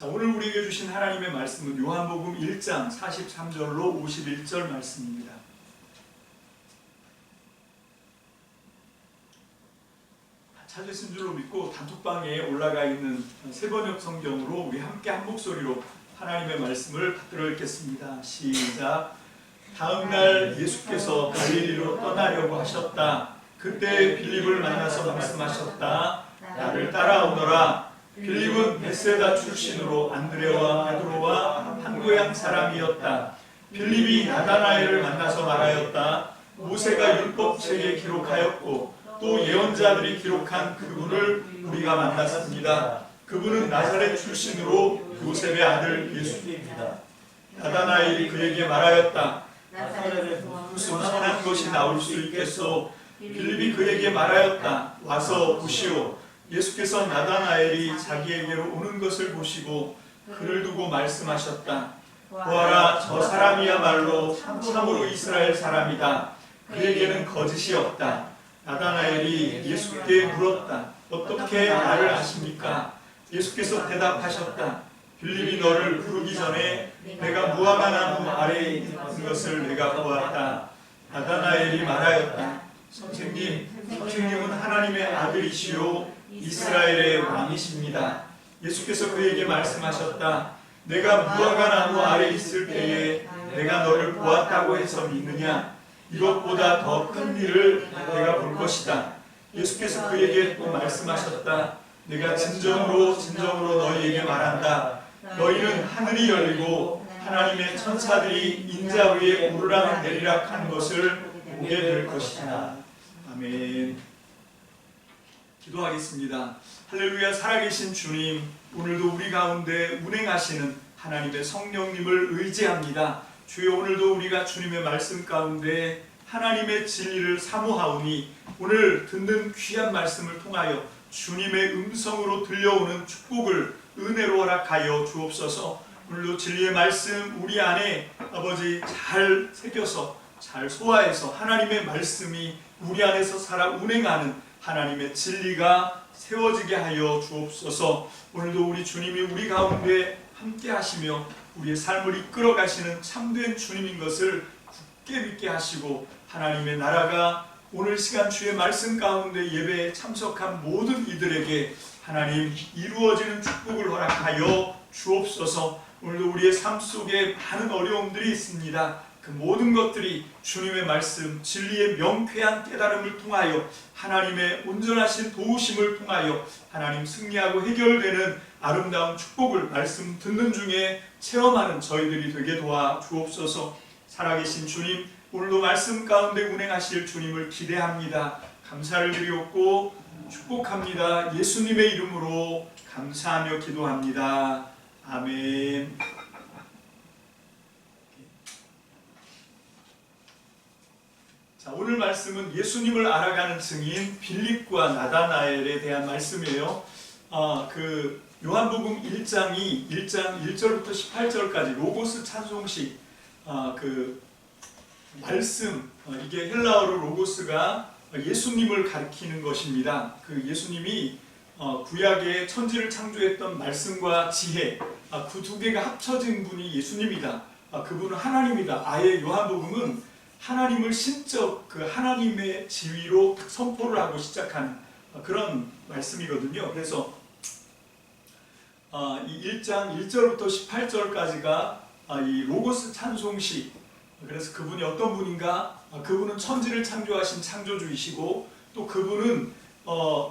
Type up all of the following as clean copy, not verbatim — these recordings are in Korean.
오늘 우리에게 주신 하나님의 말씀은 요한복음 1장 43절로 51절 말씀입니다. 찾으신 줄로 믿고 단톡방에 올라가 있는 세번역 성경으로 우리 함께 한 목소리로 하나님의 말씀을 받들어 읽겠습니다. 시작. 다음 날 예수께서 갈릴리로 떠나려고 하셨다. 그때 빌립을 만나서 말씀하셨다. 나를 따라오너라. 빌립은 베세다 출신으로 안드레와 베드로와 한 고향 사람이었다. 빌립이 나다나엘을 만나서 말하였다. 모세가 율법책에 기록하였고 또 예언자들이 기록한 그분을 우리가 만났습니다. 그분은 나사렛 출신으로 요셉의 아들 예수입니다. 나다나엘이 그에게 말하였다. 나사렛에서 무슨 선한 것이 나올 수 있겠소? 빌립이 그에게 말하였다. 와서 보시오. 예수께서 나다나엘이 자기에게로 오는 것을 보시고 그를 두고 말씀하셨다. 보아라, 저 사람이야말로 참으로 이스라엘 사람이다. 그에게는 거짓이 없다. 나다나엘이 예수께 물었다. 어떻게 나를 아십니까? 예수께서 대답하셨다. 빌립이 너를 부르기 전에 내가 무화과 나무 아래에 있는 것을 내가 보았다. 나다나엘이 말하였다. 선생님은 하나님의 아들이시요 이스라엘의 왕이십니다. 예수께서 그에게 말씀하셨다. 내가 무화과 나무 아래 있을 때에 내가 너를 보았다고 해서 믿느냐? 이것보다 더 큰 일을 내가 볼 것이다. 예수께서 그에게 또 말씀하셨다. 내가 진정으로 너희에게 말한다. 너희는 하늘이 열리고 하나님의 천사들이 인자 위에 오르락 내리락 하는 것을 보게 될 것이다. 아멘. 기도하겠습니다. 할렐루야. 살아계신 주님, 오늘도 우리 가운데 운행하시는 하나님의 성령님을 의지합니다. 주여, 오늘도 우리가 주님의 말씀 가운데 하나님의 진리를 사모하오니 오늘 듣는 귀한 말씀을 통하여 주님의 음성으로 들려오는 축복을 은혜로 허락하여 주옵소서. 오늘도 진리의 말씀 우리 안에 아버지 잘 새겨서 잘 소화해서 하나님의 말씀이 우리 안에서 살아 운행하는 하나님의 진리가 세워지게 하여 주옵소서. 오늘도 우리 주님이 우리 가운데 함께 하시며 우리의 삶을 이끌어 가시는 참된 주님인 것을 굳게 믿게 하시고 하나님의 나라가 오늘 시간 주의 말씀 가운데 예배에 참석한 모든 이들에게 하나님 이루어지는 축복을 허락하여 주옵소서. 오늘도 우리의 삶 속에 많은 어려움들이 있습니다. 그 모든 것들이 주님의 말씀, 진리의 명쾌한 깨달음을 통하여 하나님의 온전하신 도우심을 통하여 하나님 승리하고 해결되는 아름다운 축복을 말씀 듣는 중에 체험하는 저희들이 되게 도와 주옵소서. 살아계신 주님, 오늘도 말씀 가운데 운행하실 주님을 기대합니다. 감사를 드리옵고 축복합니다. 예수님의 이름으로 감사하며 기도합니다. 아멘. 자, 오늘 말씀은 예수님을 알아가는 증인 빌립과 나다나엘에 대한 말씀이에요. 요한복음 1장이 1장 1절부터 18절까지 로고스 찬송식 말씀, 이게 헬라어로 로고스가 예수님을 가리키는 것입니다. 그 예수님이 구약의 천지를 창조했던 말씀과 지혜, 그 두 개가 합쳐진 분이 예수님이다. 그분은 하나님이다. 아예 요한복음은 하나님을 신적 그 하나님의 지위로 선포를 하고 시작하는 그런 말씀이거든요. 그래서 이 1장 1절부터 18절까지가 이 로고스 찬송식, 그래서 그분이 어떤 분인가? 그분은 천지를 창조하신 창조주이시고 또 그분은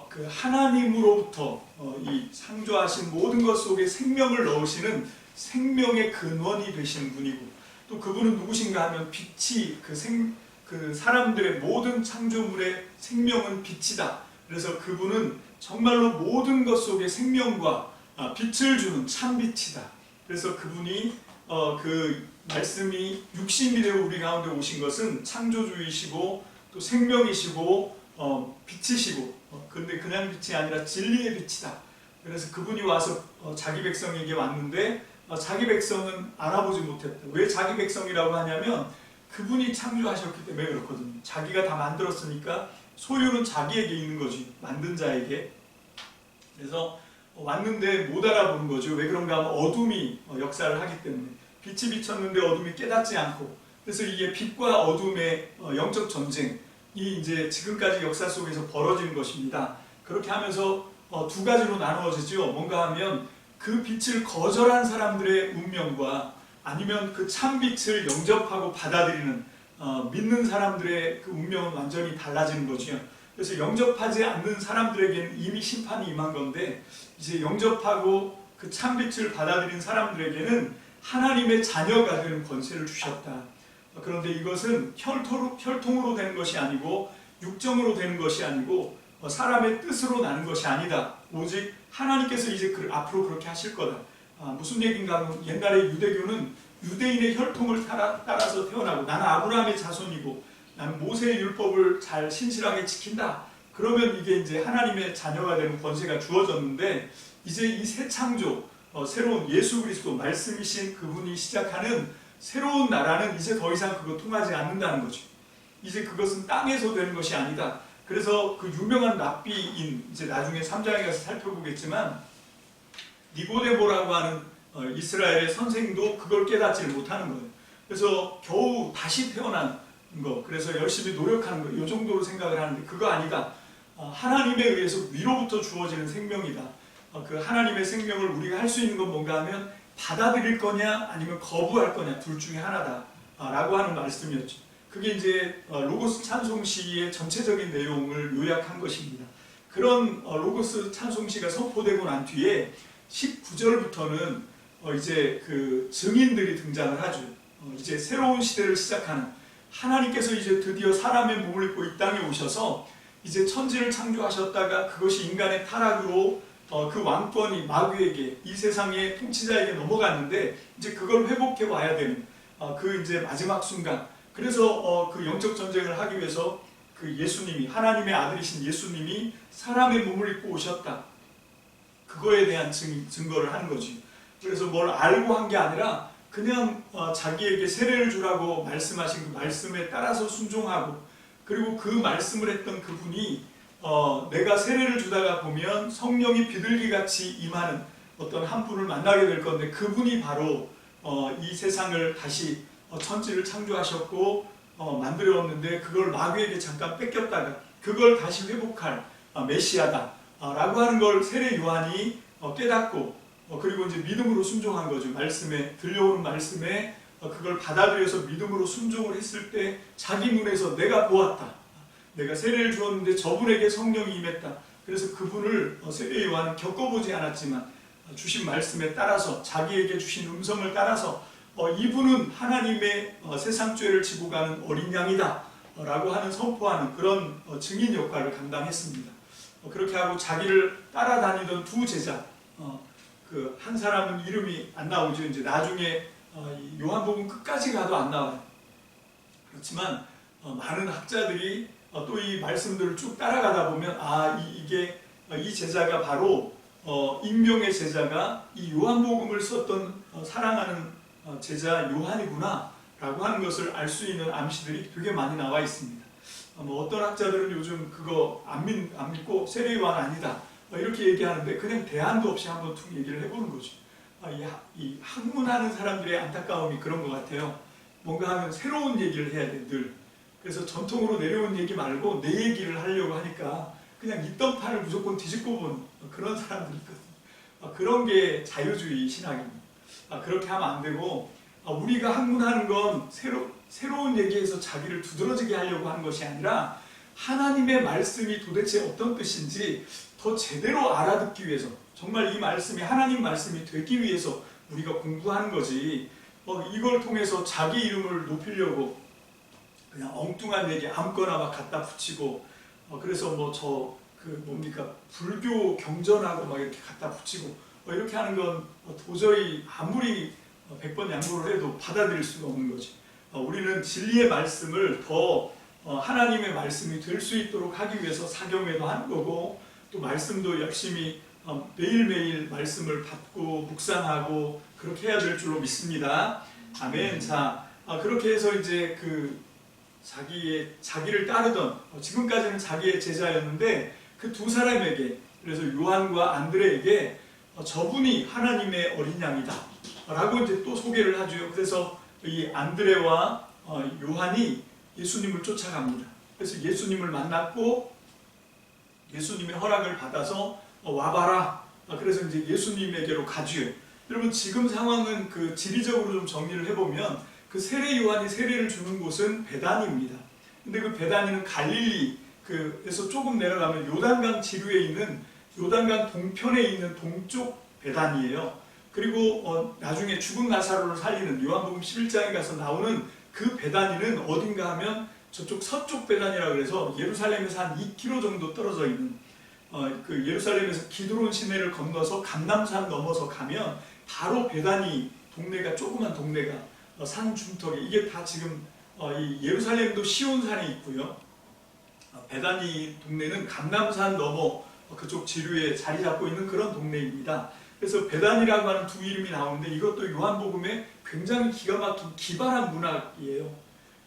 그 하나님으로부터 이 창조하신 모든 것 속에 생명을 넣으시는 생명의 근원이 되신 분이고 또 그분은 누구신가 하면 빛이 그 사람들의 모든 창조물의 생명은 빛이다. 그래서 그분은 정말로 모든 것 속에 생명과 빛을 주는 참빛이다. 그래서 그분이 그 말씀이 육신이 되어 우리 가운데 오신 것은 창조주이시고 또 생명이시고 빛이시고 근데 그냥 빛이 아니라 진리의 빛이다. 그래서 그분이 와서 자기 백성에게 왔는데 자기 백성은 알아보지 못했다. 왜 자기 백성이라고 하냐면 그분이 창조하셨기 때문에 그렇거든요. 자기가 다 만들었으니까 소유는 자기에게 있는 거지, 만든 자에게. 그래서 왔는데 못 알아보는 거죠. 왜 그런가 하면 어둠이 역사를 하기 때문에 빛이 비쳤는데 어둠이 깨닫지 않고, 그래서 이게 빛과 어둠의 영적 전쟁이 이제 지금까지 역사 속에서 벌어지는 것입니다. 그렇게 하면서 두 가지로 나누어지죠. 뭔가 하면 그 빛을 거절한 사람들의 운명과 아니면 그 참 빛을 영접하고 받아들이는 믿는 사람들의 그 운명은 완전히 달라지는 거죠. 그래서 영접하지 않는 사람들에게는 이미 심판이 임한 건데, 이제 영접하고 그 참 빛을 받아들인 사람들에게는 하나님의 자녀가 되는 권세를 주셨다. 그런데 이것은 혈통으로 되는 것이 아니고 육정으로 되는 것이 아니고 사람의 뜻으로 나는 것이 아니다. 오직 하나님께서 이제 앞으로 그렇게 하실 거다. 무슨 얘기인가 하면 옛날에 유대교는 유대인의 혈통을 따라서 태어나고 나는 아브라함의 자손이고 나는 모세의 율법을 잘 신실하게 지킨다. 그러면 이게 이제 하나님의 자녀가 되는 권세가 주어졌는데, 이제 이 새 창조, 새로운 예수 그리스도 말씀이신 그분이 시작하는 새로운 나라는 이제 더 이상 그거 통하지 않는다는 거죠. 이제 그것은 땅에서 되는 것이 아니다. 그래서 그 유명한 랍비인, 이제 나중에 3장에 가서 살펴보겠지만 니고데모라고 하는 이스라엘의 선생도 그걸 깨닫지를 못하는 거예요. 그래서 겨우 다시 태어난 거, 그래서 열심히 노력하는 거, 이 정도로 생각을 하는데 그거 아니다. 하나님에 의해서 위로부터 주어지는 생명이다. 그 하나님의 생명을 우리가 할 수 있는 건 뭔가 하면 받아들일 거냐 아니면 거부할 거냐, 둘 중에 하나다 라고 하는 말씀이었죠. 그게 이제 로고스 찬송시의 전체적인 내용을 요약한 것입니다. 그런 로고스 찬송시가 선포되고 난 뒤에 19절부터는 이제 그 증인들이 등장을 하죠. 이제 새로운 시대를 시작하는, 하나님께서 이제 드디어 사람의 몸을 입고 이 땅에 오셔서 이제 천지를 창조하셨다가 그것이 인간의 타락으로 그 왕권이 마귀에게, 이 세상의 통치자에게 넘어갔는데 이제 그걸 회복해 와야 되는 그 이제 마지막 순간. 그래서 그 영적 전쟁을 하기 위해서 그 예수님이, 하나님의 아들이신 예수님이 사람의 몸을 입고 오셨다. 그거에 대한 증거를 하는 거지. 그래서 뭘 알고 한 게 아니라 그냥 자기에게 세례를 주라고 말씀하신 그 말씀에 따라서 순종하고, 그리고 그 말씀을 했던 그분이 내가 세례를 주다가 보면 성령이 비둘기같이 임하는 어떤 한 분을 만나게 될 건데, 그분이 바로 이 세상을 다시 천지를 창조하셨고 만들었는데 그걸 마귀에게 잠깐 뺏겼다가 그걸 다시 회복할 메시아다 라고 하는 걸 세례 요한이 깨닫고, 그리고 이제 믿음으로 순종한 거죠. 말씀에, 들려오는 말씀에 그걸 받아들여서 믿음으로 순종을 했을 때 자기 눈에서 내가 보았다. 내가 세례를 주었는데 저분에게 성령이 임했다. 그래서 그분을 세례 요한은 겪어보지 않았지만 주신 말씀에 따라서, 자기에게 주신 음성을 따라서 이분은 하나님의 세상 죄를 지고 가는 어린 양이다 라고 하는 선포하는 그런 증인 역할을 감당했습니다. 그렇게 하고 자기를 따라다니던 두 제자, 그 한 사람은 이름이 안 나오죠. 이제 나중에 요한복음 끝까지 가도 안 나와요. 그렇지만 많은 학자들이 또 이 말씀들을 쭉 따라가다 보면 이게 이 제자가 바로 익명의 제자가 이 요한복음을 썼던 사랑하는 제자 요한이구나 라고 하는 것을 알 수 있는 암시들이 되게 많이 나와 있습니다. 어떤 학자들은 요즘 그거 안 믿고 세례 요한 아니다 이렇게 얘기하는데, 그냥 대안도 없이 한번 툭 얘기를 해보는 거죠. 이 학문하는 사람들의 안타까움이 그런 것 같아요. 뭔가 하면 새로운 얘기를 해야 돼, 늘. 그래서 전통으로 내려온 얘기 말고 내 얘기를 하려고 하니까 그냥 있던 판을 무조건 뒤집고 보는 그런 사람들이 있거든요. 그런 게 자유주의 신학입니다. 그렇게 하면 안 되고, 우리가 학문하는 건 새로운 얘기에서 자기를 두드러지게 하려고 하는 것이 아니라 하나님의 말씀이 도대체 어떤 뜻인지 더 제대로 알아듣기 위해서, 정말 이 말씀이 하나님 말씀이 되기 위해서 우리가 공부하는 거지, 이걸 통해서 자기 이름을 높이려고 그냥 엉뚱한 얘기 아무거나 막 갖다 붙이고, 그래서 불교 경전하고 막 이렇게 갖다 붙이고 이렇게 하는 건 도저히 아무리 100번 양보를 해도 받아들일 수가 없는 거지. 우리는 진리의 말씀을 더 하나님의 말씀이 될 수 있도록 하기 위해서 사경회도 하는 거고, 또 말씀도 열심히 매일매일 말씀을 받고 묵상하고 그렇게 해야 될 줄로 믿습니다. 아멘. 자, 그렇게 해서 이제 그 자기를 따르던, 지금까지는 자기의 제자였는데 그 두 사람에게, 그래서 요한과 안드레에게 저분이 하나님의 어린 양이다 라고 이제 또 소개를 하죠. 그래서 이 안드레와 요한이 예수님을 쫓아갑니다. 그래서 예수님을 만났고 예수님의 허락을 받아서 와봐라. 그래서 이제 예수님에게로 가죠. 여러분 지금 상황은 그 지리적으로 좀 정리를 해보면 그 세례 요한이 세례를 주는 곳은 베다니입니다. 근데 그 베다니는 갈릴리 그에서 조금 내려가면 요단강 지류에 있는 요단강 동편에 있는 동쪽 베다니예요. 그리고 나중에 죽은 나사로를 살리는 요한복음 11장에 가서 나오는 그 베다니는 어딘가 하면 저쪽 서쪽 베다니라 그래서 예루살렘에서 한 2km 정도 떨어져 있는 그 예루살렘에서 기드론 시내를 건너서 감람산 넘어서 가면 바로 베다니 동네가 조그만 동네가 산 중턱에 이게 다 지금 이 예루살렘도 시온산에 있고요. 베다니 동네는 감람산 넘어 그쪽 지류에 자리 잡고 있는 그런 동네입니다. 그래서 베다니라고 하는 두 이름이 나오는데 이것도 요한복음의 굉장히 기가 막힌 기발한 문학이에요.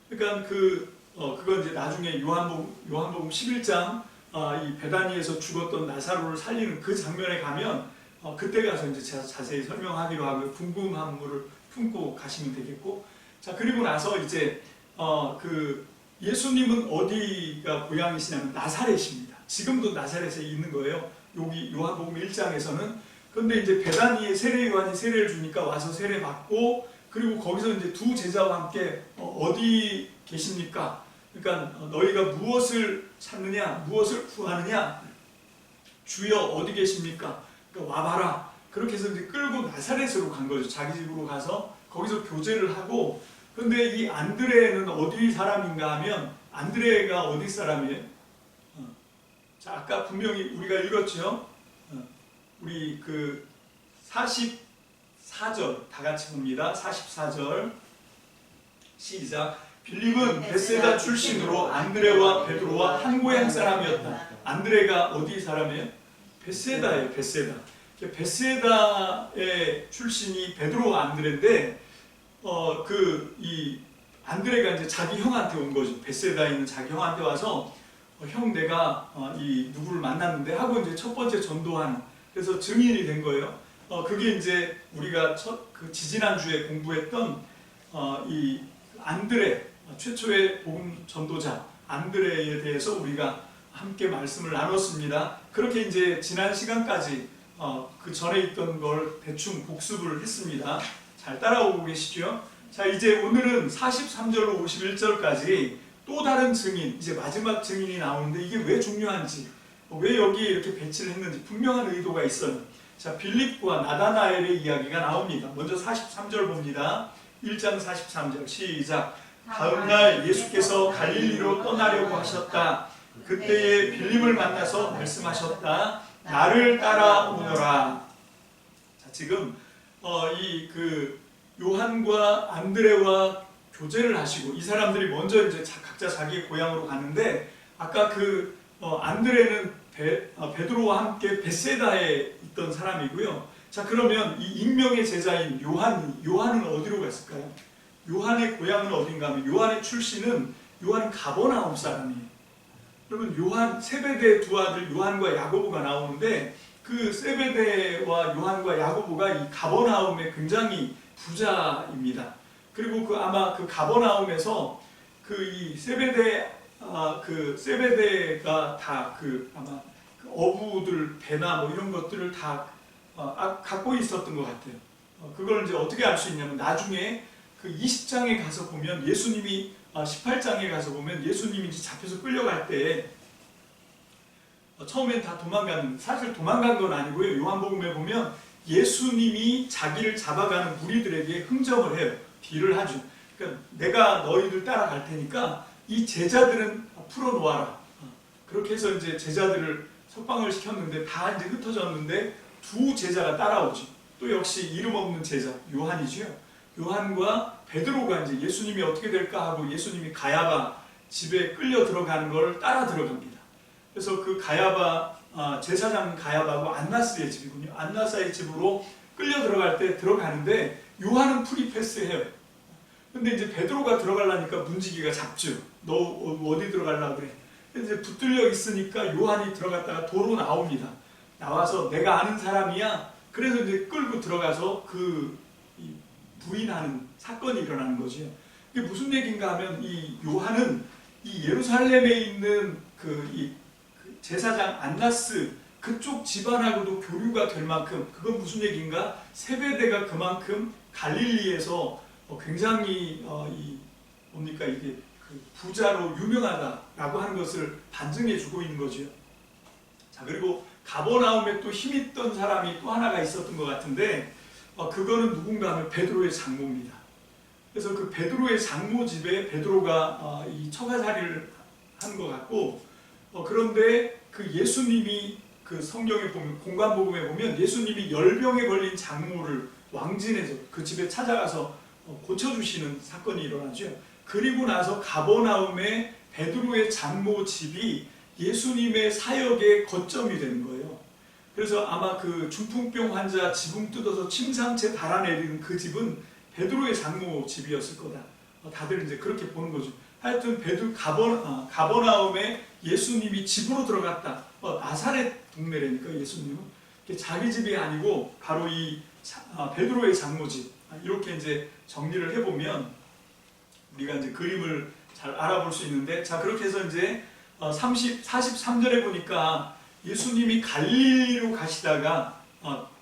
그러니까 그건 이제 나중에 요한복음 11장 이 베다니에서 죽었던 나사로를 살리는 그 장면에 가면 그때 가서 이제 제가 자세히 설명하기로 하고 궁금함을 품고 가시면 되겠고, 자 그리고 나서 이제 그 예수님은 어디가 고향이시냐면 나사렛입니다. 지금도 나사렛에 있는 거예요. 여기 요한복음 1장에서는. 그런데 이제 베다니에 세례 요한이 세례를 주니까 와서 세례 받고, 그리고 거기서 이제 두 제자와 함께 어디 계십니까? 그러니까 너희가 무엇을 찾느냐, 무엇을 구하느냐, 주여 어디 계십니까? 그러니까 와봐라. 그렇게 해서 이제 끌고 나사렛으로 간 거죠. 자기 집으로 가서 거기서 교제를 하고. 그런데 이 안드레는 어디 사람인가 하면 안드레가 어디 사람이에요? 자 아까 분명히 우리가 읽었죠. 우리 그 44절 다 같이 봅니다. 44절 시작. 빌립은 베세다 출신으로 안드레와 베드로와 한 고향 사람이었다. 안드레가 어디 사람이에요? 베세다예요. 베세다. 베세다의 출신이 베드로와 안드레인데 이 안드레가 이제 자기 형한테 온 거죠. 베세다에 있는 자기 형한테 와서 형 내가 이 누구를 만났는데 하고 이제 첫 번째 전도한, 그래서 증인이 된 거예요. 그게 이제 우리가 그 지지난주에 공부했던 이 안드레, 최초의 복음 전도자 안드레에 대해서 우리가 함께 말씀을 나눴습니다. 그렇게 이제 지난 시간까지 그 전에 있던 걸 대충 복습을 했습니다. 잘 따라오고 계시죠? 자 이제 오늘은 43절로 51절까지 또 다른 증인, 이제 마지막 증인이 나오는데 이게 왜 중요한지, 왜 여기에 이렇게 배치를 했는지 분명한 의도가 있어요. 자 빌립과 나다나엘의 이야기가 나옵니다. 먼저 43절 봅니다. 1장 43절 시작. 다음날 예수께서 갈릴리로 떠나려고 하셨다. 그때에 빌립을 만나서 말씀하셨다. 나를 따라오너라. 자 지금 요한과 안드레와 교제를 하시고 이 사람들이 먼저 이제 각자 자기의 고향으로 가는데, 아까 안드레는 베드로와 함께 베세다에 있던 사람이고요. 자 그러면 이 익명의 제자인 요한은 어디로 갔을까요? 요한의 고향은 어딘가 하면 요한의 출신은 요한은 가버나움 사람이에요. 그러면 요한 세베대 두 아들 요한과 야고보가 나오는데 그 세베대와 요한과 야고보가 이 가버나움에 굉장히 부자입니다. 그리고 아마 그 가버나움에서 이 세베대가 다 아마 어부들 배나 뭐 이런 것들을 다 갖고 있었던 것 같아요. 그걸 이제 어떻게 알 수 있냐면 나중에 그 20장에 가서 보면 예수님이 18장에 가서 보면 예수님이 이제 잡혀서 끌려갈 때 처음엔 다 사실 도망간 건 아니고요. 요한복음에 보면 예수님이 자기를 잡아가는 무리들에게 흥정을 해요. 딜을 하죠. 그러니까 내가 너희들 따라갈 테니까 이 제자들은 풀어놓아라. 그렇게 해서 이제 제자들을 석방을 시켰는데 다 이제 흩어졌는데 두 제자가 따라오죠. 또 역시 이름 없는 제자 요한이죠. 요한과 베드로가 이제 예수님이 어떻게 될까 하고 예수님이 가야바 집에 끌려 들어가는 걸 따라 들어갑니다. 그래서 그 제사장 가야바하고 안나스의 집이군요. 안나스의 집으로 끌려 들어갈 때 들어가는데 요한은 프리 패스해요. 근데 이제 베드로가 들어가려니까 문지기가 잡죠. 너 어디 들어가려고 그래? 이제 붙들려 있으니까 요한이 들어갔다가 도로 나옵니다. 나와서 내가 아는 사람이야. 그래서 이제 끌고 들어가서 이 부인하는 사건이 일어나는 거죠. 이게 무슨 얘기인가 하면 이 요한은 이 예루살렘에 있는 이 제사장 안나스 그쪽 집안하고도 교류가 될 만큼, 그건 무슨 얘기인가? 세베대가 그만큼 갈릴리에서 굉장히 뭡니까 이게 부자로 유명하다라고 하는 것을 반증해 주고 있는 거죠. 자, 그리고 가버나움에 또 힘있던 사람이 또 하나가 있었던 것 같은데 그거는 누군가 하면 베드로의 장모입니다. 그래서 그 베드로의 장모 집에 베드로가 이 처가살이를 한 것 같고, 그런데 그 예수님이 그 성경에 보면, 공관복음에 보면 예수님이 열병에 걸린 장모를 왕진에서 그 집에 찾아가서 고쳐주시는 사건이 일어나죠. 그리고 나서 가버나움에 베드로의 장모 집이 예수님의 사역의 거점이 되는 거예요. 그래서 아마 그 중풍병 환자 지붕 뜯어서 침상채 달아내리는 그 집은 베드로의 장모 집이었을 거다. 다들 이제 그렇게 보는 거죠. 하여튼 가버나움에 예수님이 집으로 들어갔다. 나사렛 동네라니까 예수님은. 자기 집이 아니고 바로 이 베드로의 장모 집. 이렇게 이제 정리를 해보면 우리가 이제 그림을 잘 알아볼 수 있는데, 자, 그렇게 해서 이제 43절에 보니까 예수님이 갈릴리로 가시다가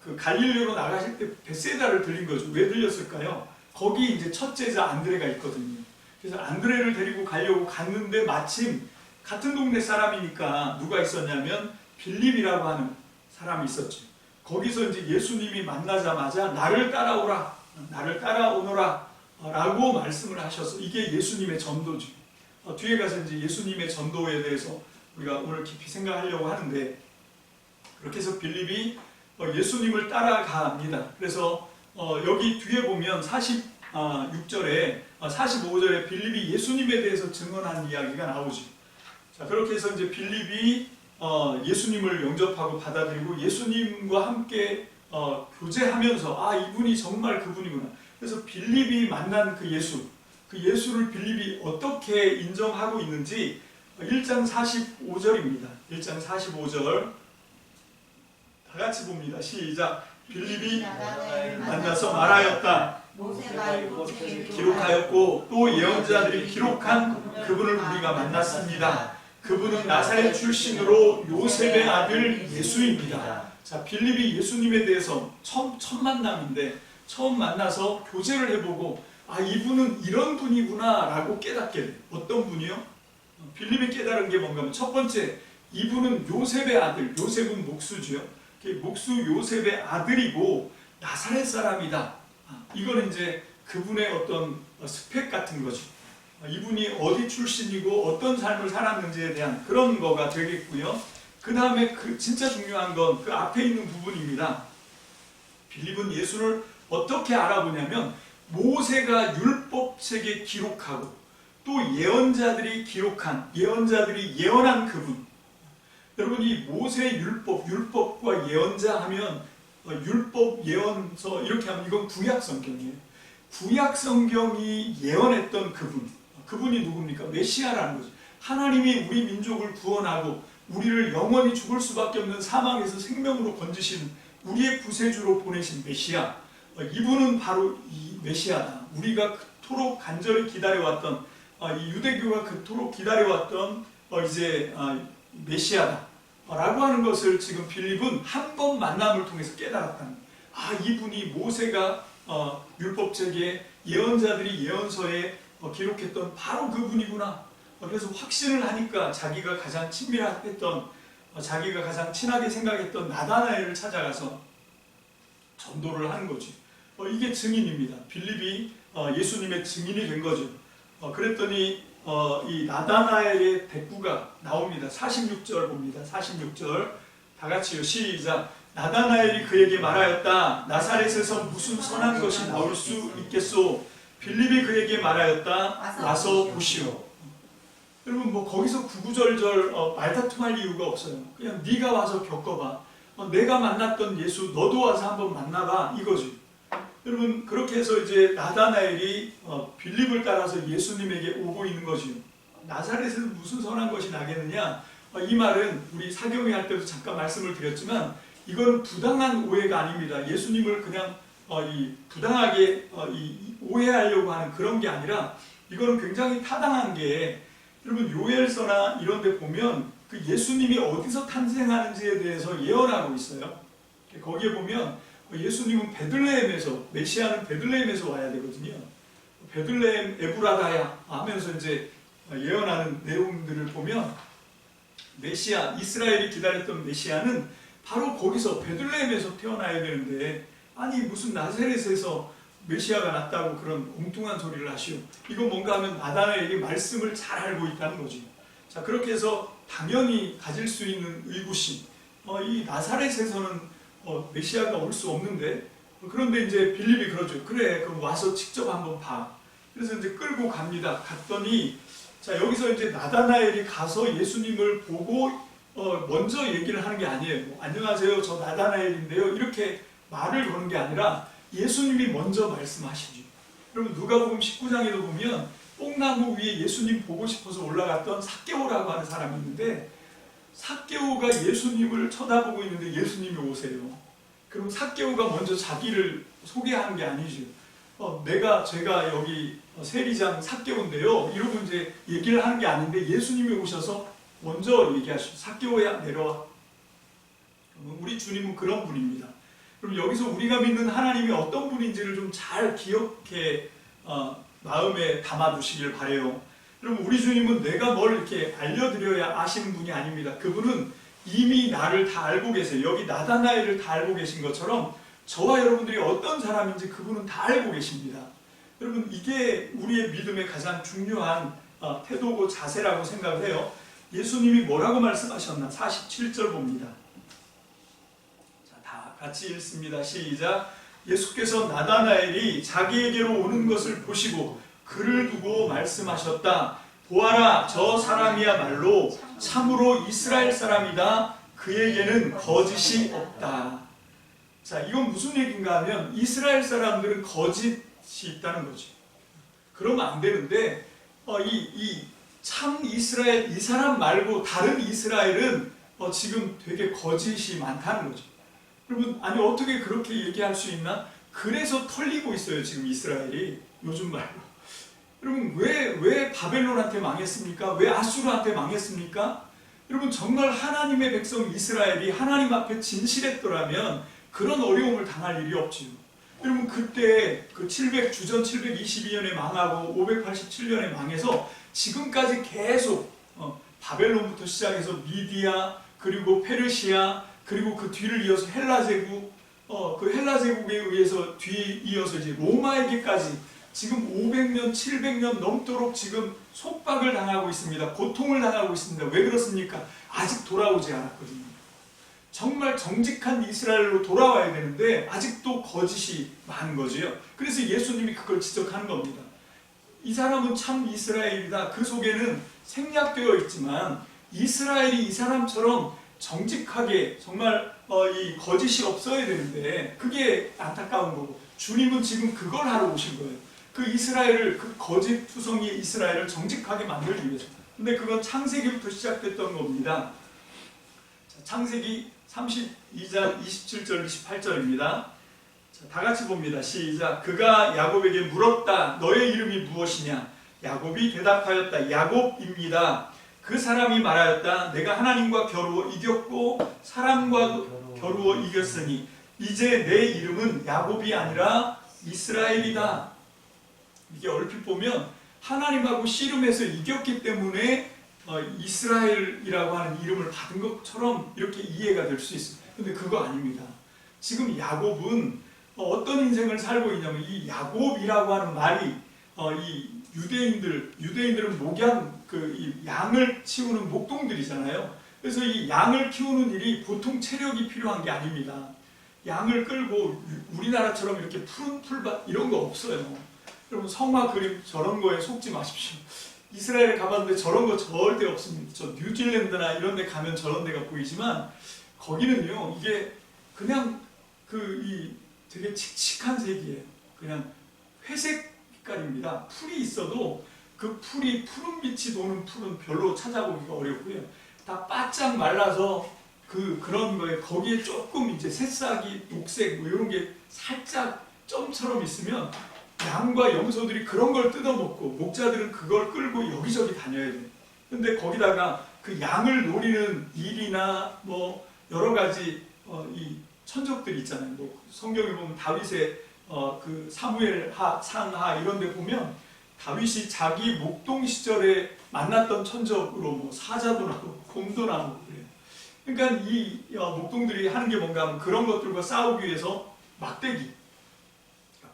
그 갈릴리로 나가실 때 벳세다를 들린 거죠. 왜 들렸을까요? 거기 이제 첫 제자 안드레가 있거든요. 그래서 안드레를 데리고 가려고 갔는데 마침 같은 동네 사람이니까 누가 있었냐면 빌립이라고 하는 사람이 있었죠. 거기서 이제 예수님이 만나자마자 나를 따라오라, 나를 따라오너라 라고 말씀을 하셔서, 이게 예수님의 전도죠. 뒤에 가서 이제 예수님의 전도에 대해서 우리가 오늘 깊이 생각하려고 하는데, 그렇게 해서 빌립이 예수님을 따라갑니다. 그래서 여기 뒤에 보면 46절에 45절에 빌립이 예수님에 대해서 증언한 이야기가 나오죠. 자, 그렇게 해서 이제 빌립이 예수님을 영접하고 받아들이고 예수님과 함께 교제하면서 이분이 정말 그분이구나. 그래서 빌립이 만난 그 예수를 빌립이 어떻게 인정하고 있는지 1장 45절입니다. 1장 45절 다 같이 봅니다. 시작. 빌립이 만나서 말하였다. 기록하였고 또 예언자들이 기록한 그분을 우리가 만났습니다. 그분은 나사렛 출신으로 요셉의 아들 예수입니다. 자, 빌립이 예수님에 대해서 첫 만남인데 처음 만나서 교제를 해보고 이분은 이런 분이구나 라고 깨닫게 돼요. 어떤 분이요? 빌립이 깨달은 게 뭔가 하면 첫 번째, 이분은 요셉의 아들, 요셉은 목수죠. 목수 요셉의 아들이고 나사렛 사람이다. 이거는 이제 그분의 어떤 스펙 같은 거죠. 이분이 어디 출신이고 어떤 삶을 살았는지에 대한 그런 거가 되겠고요. 그 다음에 진짜 중요한 건 그 앞에 있는 부분입니다. 빌립은 예수를 어떻게 알아보냐면 모세가 율법책에 기록하고 또 예언자들이 예언한 그분. 여러분, 이 모세 율법과 예언자 하면 율법, 예언서 이렇게 하면 이건 구약 성경이에요. 구약 성경이 예언했던 그분이 누굽니까? 메시아라는 거죠. 하나님이 우리 민족을 구원하고 우리를 영원히 죽을 수밖에 없는 사망에서 생명으로 건지신 우리의 구세주로 보내신 메시아. 이분은 바로 이 메시아다. 우리가 그토록 간절히 기다려왔던, 이 유대교가 그토록 기다려왔던 이제 메시아다 라고 하는 것을 지금 빌립은 한 번 만남을 통해서 깨달았다는 거예요. 이분이 모세가 율법책에 예언자들이 예언서에 기록했던 바로 그분이구나. 그래서 확신을 하니까 자기가 가장 친밀했던, 자기가 가장 친하게 생각했던 나다나엘을 찾아가서 전도를 하는 거지. 이게 증인입니다. 빌립이 예수님의 증인이 된 거죠. 그랬더니 이 나다나엘의 대꾸가 나옵니다. 46절 봅니다. 46절 다 같이요. 시작. 나다나엘이 그에게 말하였다. 나사렛에서 무슨 선한 것이 나올 수 있겠소? 빌립이 그에게 말하였다. 와서 보시오. 여러분, 거기서 구구절절 말다툼할 이유가 없어요. 그냥 네가 와서 겪어봐. 내가 만났던 예수 너도 와서 한번 만나봐, 이거지. 여러분, 그렇게 해서 이제 나다나엘이 빌립을 따라서 예수님에게 오고 있는 거지요. 나사렛에서 무슨 선한 것이 나겠느냐? 이 말은 우리 사경회 할 때도 잠깐 말씀을 드렸지만 이거는 부당한 오해가 아닙니다. 예수님을 그냥 부당하게 오해하려고 하는 그런 게 아니라 이거는 굉장히 타당한 게, 여러분 요엘서나 이런 데 보면 그 예수님이 어디서 탄생하는지에 대해서 예언하고 있어요. 거기에 보면 예수님은 베들레헴에서, 메시아는 베들레헴에서 와야 되거든요. 베들레헴 에브라다야 하면서 이제 예언하는 내용들을 보면 메시아, 이스라엘이 기다렸던 메시아는 바로 거기서 베들레헴에서 태어나야 되는데, 아니 무슨 나사렛에서 메시아가 났다고 그런 엉뚱한 소리를 하시오. 이거 뭔가 하면 나다나엘이 말씀을 잘 알고 있다는 거죠. 자, 그렇게 해서 당연히 가질 수 있는 의구심, 이 나사렛에서는 메시아가 올 수 없는데, 그런데 이제 빌립이 그러죠. 그래, 그럼 와서 직접 한번 봐. 그래서 이제 끌고 갑니다. 갔더니, 자, 여기서 이제 나다나엘이 가서 예수님을 보고 먼저 얘기를 하는 게 아니에요. 안녕하세요, 저 나다나엘인데요, 이렇게 말을 거는 게 아니라 예수님이 먼저 말씀하시죠. 여러분 누가복음 19장에도 보면 뽕나무 위에 예수님 보고 싶어서 올라갔던 삭개오라고 하는 사람이 있는데, 삭개오가 예수님을 쳐다보고 있는데 예수님이 오세요. 그럼 삭개오가 먼저 자기를 소개하는 게 아니죠. 제가 여기 세리장 삭개오인데요, 이러고 이제 얘기를 하는 게 아닌데 예수님이 오셔서 먼저 얘기하시죠. 삭개오야, 내려와. 우리 주님은 그런 분입니다. 그럼 여기서 우리가 믿는 하나님이 어떤 분인지를 좀 잘 기억해 마음에 담아두시길 바래요. 여러분 우리 주님은 내가 뭘 이렇게 알려드려야 아시는 분이 아닙니다. 그분은 이미 나를 다 알고 계세요. 여기 나다나엘을 다 알고 계신 것처럼 저와 여러분들이 어떤 사람인지 그분은 다 알고 계십니다. 여러분 이게 우리의 믿음의 가장 중요한 태도고 자세라고 생각을 해요. 예수님이 뭐라고 말씀하셨나? 47절 봅니다. 자, 다 같이 읽습니다. 시작. 예수께서 나다나엘이 자기에게로 오는 것을 보시고 그를 두고 말씀하셨다. 보아라, 저 사람이야말로 참으로 이스라엘 사람이다. 그에게는 거짓이 없다. 자, 이건 무슨 얘기인가 하면 이스라엘 사람들은 거짓이 있다는 거죠. 그러면 안 되는데 참 이스라엘, 이 사람 말고 다른 이스라엘은 지금 되게 거짓이 많다는 거죠. 여러분, 아니 어떻게 그렇게 얘기할 수 있나? 그래서 털리고 있어요, 지금 이스라엘이. 요즘 말로. 여러분, 왜 바벨론한테 망했습니까? 왜 아수르한테 망했습니까? 여러분, 정말 하나님의 백성 이스라엘이 하나님 앞에 진실했더라면 그런 어려움을 당할 일이 없지요. 여러분, 그때 주전 722년에 망하고 587년에 망해서 지금까지 계속 바벨론부터 시작해서 미디아, 그리고 페르시아, 그리고 그 뒤를 이어서 헬라 제국, 그 헬라 제국에 의해서 이어서 이제 로마에게까지 지금 500년, 700년 넘도록 지금 속박을 당하고 있습니다. 고통을 당하고 있습니다. 왜 그렇습니까? 아직 돌아오지 않았거든요. 정말 정직한 이스라엘로 돌아와야 되는데 아직도 거짓이 많은 거죠. 그래서 예수님이 그걸 지적하는 겁니다. 이 사람은 참 이스라엘이다. 그 속에는 생략되어 있지만 이스라엘이 이 사람처럼 정직하게 정말 이 거짓이 없어야 되는데 그게 안타까운 거고, 주님은 지금 그걸 하러 오신 거예요. 그 이스라엘을, 그 거짓투성이의 이스라엘을 정직하게 만들기 위해서. 근데 그건 창세기부터 시작됐던 겁니다. 자, 창세기 32장 27절 28절입니다. 자, 다 같이 봅니다. 시작. 그가 야곱에게 물었다. 너의 이름이 무엇이냐? 야곱이 대답하였다. 야곱입니다. 그 사람이 말하였다. 내가 하나님과 겨루어 이겼고 사람과 겨루어 이겼으니 이제 내 이름은 야곱이 아니라 이스라엘이다. 이게 얼핏 보면 하나님하고 씨름해서 이겼기 때문에 이스라엘이라고 하는 이름을 받은 것처럼 이렇게 이해가 될 수 있어요. 근데 그거 아닙니다. 지금 야곱은 어떤 인생을 살고 있냐면 이 야곱이라고 하는 말이 이 유대인들은 목양, 이 양을 치우는 목동들이잖아요. 그래서 이 양을 키우는 일이 보통 체력이 필요한 게 아닙니다. 양을 끌고 우리나라처럼 이렇게 푸른 풀밭 이런 거 없어요. 여러분, 성화 그림 저런 거에 속지 마십시오. 이스라엘에 가봤는데 저런 거 절대 없습니다. 저 뉴질랜드나 이런 데 가면 저런 데가 보이지만 거기는요, 이게 그냥 되게 칙칙한 색이에요. 그냥 회색 색깔입니다. 풀이 있어도 그 풀이 푸른 빛이 도는 풀은 별로 찾아보기가 어렵고요. 다 바짝 말라서 그런 거에 거기에 조금 이제 새싹이 녹색 뭐 이런 게 살짝 점처럼 있으면 양과 염소들이 그런 걸 뜯어먹고 목자들은 그걸 끌고 여기저기 다녀야 돼. 근데 거기다가 그 양을 노리는 일이나 뭐 여러 가지 이 천적들이 있잖아요. 뭐 성경에 보면 다윗의 그 사무엘 상하 이런 데 보면 다윗이 자기 목동 시절에 만났던 천적으로 뭐 사자도 나오고 곰도 나오고 그래요. 그러니까 이 목동들이 하는 게 뭔가 하면 그런 것들과 싸우기 위해서 막대기가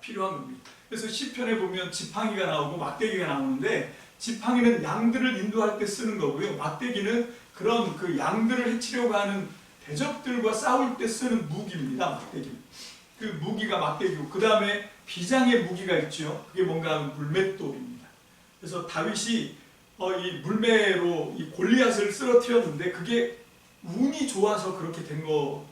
필요한 겁니다. 그래서 시편에 보면 지팡이가 나오고 막대기가 나오는데 지팡이는 양들을 인도할 때 쓰는 거고요. 막대기는 그런 그 양들을 해치려고 하는 대적들과 싸울 때 쓰는 무기입니다. 막대기. 그 무기가 막대기고 그 다음에 비장의 무기가 있죠. 그게 뭔가 하면 물맷돌입니다. 그래서 다윗이 이 물매로 이 골리앗을 쓰러뜨렸는데 그게 운이 좋아서 그렇게 된 거가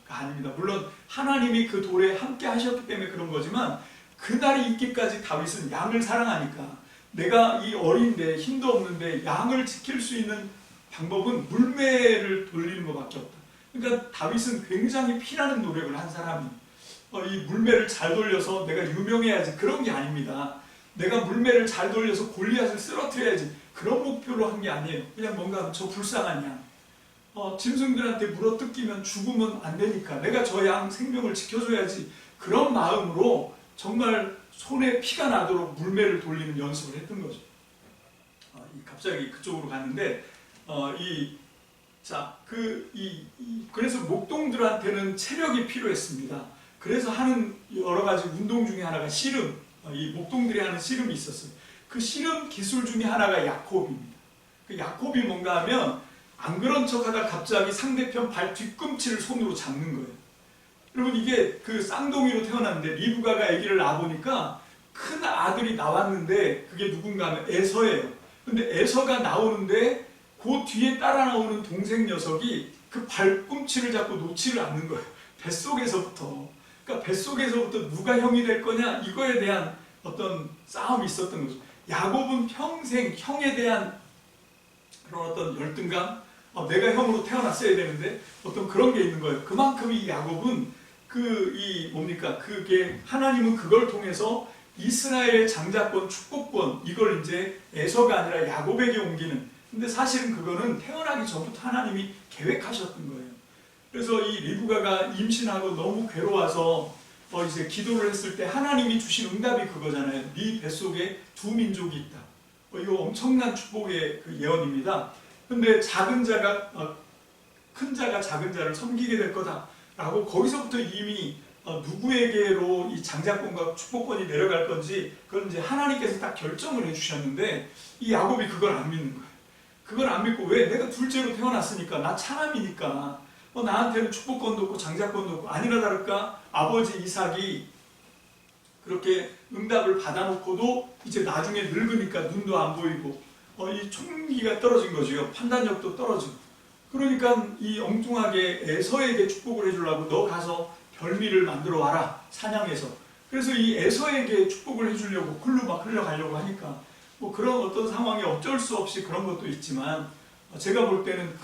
아닙니다. 물론 하나님이 그 돌에 함께 하셨기 때문에 그런 거지만 그날이 있기까지 다윗은 양을 사랑하니까 내가 이 어린데 힘도 없는데 양을 지킬 수 있는 방법은 물매를 돌리는 것밖에 없다. 그러니까 다윗은 굉장히 피나는 노력을 한 사람이에요. 이 물매를 잘 돌려서 내가 유명해야지 그런 게 아닙니다. 내가 물매를 잘 돌려서 골리앗을 쓰러뜨려야지 그런 목표로 한 게 아니에요. 그냥 뭔가 저 불쌍한 양 짐승들한테 물어뜯기면 죽으면 안 되니까 내가 저 양 생명을 지켜줘야지 그런 마음으로 정말 손에 피가 나도록 물매를 돌리는 연습을 했던 거죠. 갑자기 그쪽으로 갔는데 그래서 목동들한테는 체력이 필요했습니다. 그래서 하는 여러 가지 운동 중에 하나가 씨름, 이 목동들이 하는 씨름이 있었어요. 그 씨름 기술 중에 하나가 야콥입니다. 그 야콥이 뭔가 하면 안 그런 척하다 갑자기 상대편 발 뒤꿈치를 손으로 잡는 거예요. 여러분 이게 그 쌍둥이로 태어났는데 리브가가 아기를 낳아보니까 큰 아들이 나왔는데 그게 누군가 하면 에서예요. 근데 에서가 나오는데 그 뒤에 따라 나오는 동생 녀석이 그 발꿈치를 잡고 놓지를 않는 거예요. 뱃속에서부터. 그러니까 뱃속에서부터 누가 형이 될 거냐 이거에 대한 어떤 싸움이 있었던 거죠. 야곱은 평생 형에 대한 그런 어떤 열등감, 내가 형으로 태어났어야 되는데 어떤 그런 게 있는 거예요. 그만큼 이 야곱은 그게 하나님은 그걸 통해서 이스라엘 장자권, 축복권 이걸 이제 에서가 아니라 야곱에게 옮기는. 근데 사실은 그거는 태어나기 전부터 하나님이 계획하셨던 거예요. 그래서 이 리브가가 임신하고 너무 괴로워서 이제 기도를 했을 때 하나님이 주신 응답이 그거잖아요. 네 뱃속에 두 민족이 있다. 이거 엄청난 축복의 그 예언입니다. 근데 작은 자가 큰 자가 작은 자를 섬기게 될 거다라고 거기서부터 이미 누구에게로 이 장자권과 축복권이 내려갈 건지 그건 이제 하나님께서 딱 결정을 해주셨는데 이 야곱이 그걸 안 믿는 거예요. 그걸 안 믿고 왜? 내가 둘째로 태어났으니까 나 차남이니까 나한테는 축복권도 없고 장자권도 없고 아니나 다를까 아버지 이삭이 그렇게 응답을 받아놓고도 이제 나중에 늙으니까 눈도 안 보이고 이 총기가 떨어진 거죠. 판단력도 떨어지고. 그러니까 이 엉뚱하게 에서에게 축복을 해주려고 너 가서 별미를 만들어 와라 사냥해서. 그래서 이 에서에게 축복을 해주려고 글로 막 흘러가려고 하니까 뭐 그런 어떤 상황이 어쩔 수 없이 그런 것도 있지만 제가 볼 때는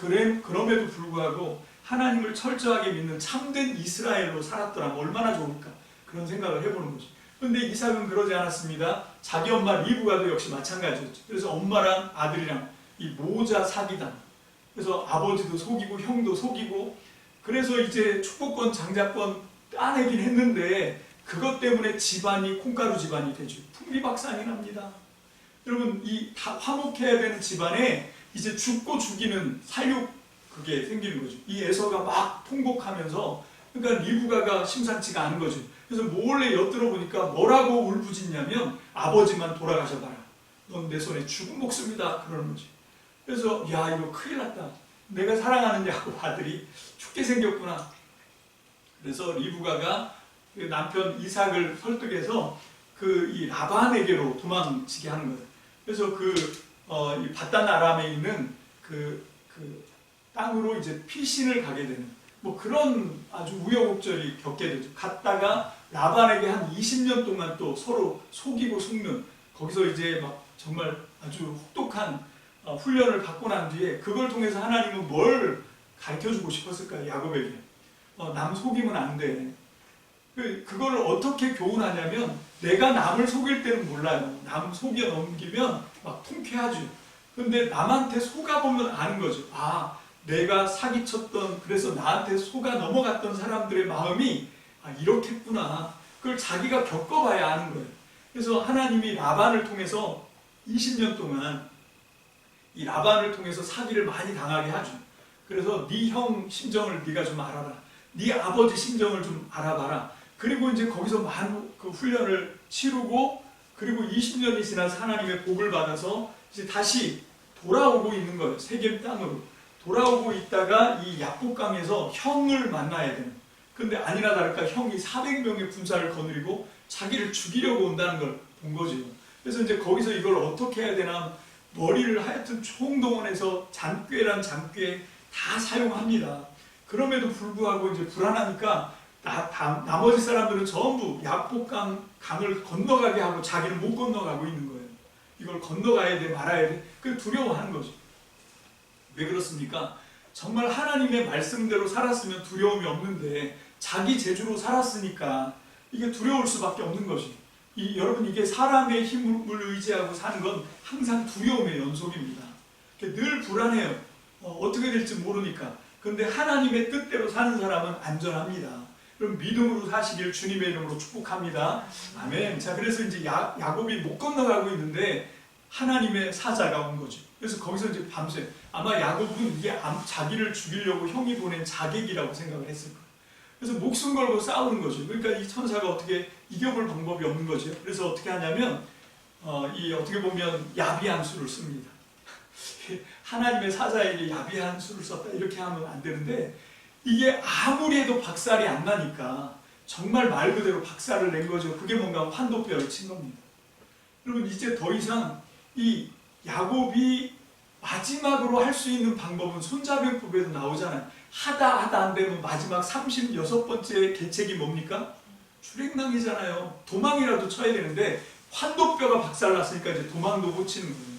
그럼에도 불구하고 하나님을 철저하게 믿는 참된 이스라엘로 살았더라면 얼마나 좋을까 그런 생각을 해보는 거죠. 그런데 이삭은 그러지 않았습니다. 자기 엄마 리브가도 역시 마찬가지였죠. 그래서 엄마랑 아들이랑 이 모자 사기당. 그래서 아버지도 속이고 형도 속이고 그래서 이제 축복권 장자권 따내긴 했는데 그것 때문에 집안이 콩가루 집안이 되죠. 풍비박산이 납니다. 여러분 이 다 화목해야 되는 집안에 이제 죽고 죽이는 살육 그게 생기는 거죠. 이 에서가 막 통곡하면서 그러니까 리브가가 심상치가 않은 거죠. 그래서 몰래 엿들어 보니까 뭐라고 울부짖냐면 아버지만 돌아가셔봐라. 넌 내 손에 죽은 목숨이다. 그러는 거지. 그래서 야 이거 큰일 났다. 내가 사랑하는 야곱 아들이 죽게 생겼구나. 그래서 리브가가 그 남편 이삭을 설득해서 이 라반에게로 도망치게 하는 거예요. 그래서 이 바단 아람에 있는 그 땅으로 이제 피신을 가게 되는 뭐 그런 아주 우여곡절이 겪게 되죠. 갔다가 라반에게 한 20년 동안 또 서로 속이고 속는 거기서 이제 막 정말 아주 혹독한 훈련을 받고 난 뒤에 그걸 통해서 하나님은 뭘 가르쳐주고 싶었을까요? 야곱에게. 남 속이면 안 돼. 그걸 어떻게 교훈하냐면 내가 남을 속일 때는 몰라요. 남 속여 넘기면 막 통쾌하죠. 근데 남한테 속아보면 아는 거죠. 아, 내가 사기쳤던, 그래서 나한테 속아 넘어갔던 사람들의 마음이 이렇겠구나. 그걸 자기가 겪어봐야 아는 거예요. 그래서 하나님이 라반을 통해서 20년 동안 이 라반을 통해서 사기를 많이 당하게 하죠. 그래서 네 형 심정을 네가 좀 알아라. 네 아버지 심정을 좀 알아봐라. 그리고 이제 거기서 많은 그 훈련을 치르고, 그리고 20년이 지나서 하나님의 복을 받아서 이제 다시 돌아오고 있는 거예요. 세겜 땅으로 돌아오고 있다가 이 약복강에서 형을 만나야 되는. 근데 아니나 다를까 형이 400명의 군사를 거느리고 자기를 죽이려고 온다는 걸 본 거죠. 그래서 이제 거기서 이걸 어떻게 해야 되나, 머리를 하여튼 총동원해서 잔꾀란 잔꾀 다 사용합니다. 그럼에도 불구하고 이제 불안하니까 나머지 사람들은 전부 약복강 강을 건너가게 하고 자기는 못 건너가고 있는 거예요. 이걸 건너가야 돼 말아야 돼. 그 두려워하는 거죠. 왜 그렇습니까? 정말 하나님의 말씀대로 살았으면 두려움이 없는데 자기 재주로 살았으니까 이게 두려울 수밖에 없는 거죠. 여러분, 이게 사람의 힘을 의지하고 사는 건 항상 두려움의 연속입니다. 늘 불안해요. 어떻게 될지 모르니까. 그런데 하나님의 뜻대로 사는 사람은 안전합니다. 그럼 믿음으로 사시길 주님의 이름으로 축복합니다. 아멘. 자, 그래서 이제 야곱이 못 건너가고 있는데 하나님의 사자가 온 거죠. 그래서 거기서 이제 밤새, 아마 야곱은 이게 자기를 죽이려고 형이 보낸 자객이라고 생각을 했을 거예요. 그래서 목숨 걸고 싸우는 거죠. 그러니까 이 천사가 어떻게 이겨볼 방법이 없는 거죠. 그래서 어떻게 하냐면 어떻게 보면 야비한 수를 씁니다. 하나님의 사자에게 야비한 수를 썼다 이렇게 하면 안 되는데, 이게 아무리 해도 박살이 안 나니까 정말 말 그대로 박살을 낸 거죠. 그게 뭔가 환도뼈를 친 겁니다. 여러분, 이제 더 이상 이 야곱이 마지막으로 할 수 있는 방법은 손자병법에도 나오잖아요. 하다 안 되면 마지막 36번째 계책이 뭡니까? 출행당이잖아요. 도망이라도 쳐야 되는데 환도뼈가 박살났으니까 이제 도망도 못 치는 거예요.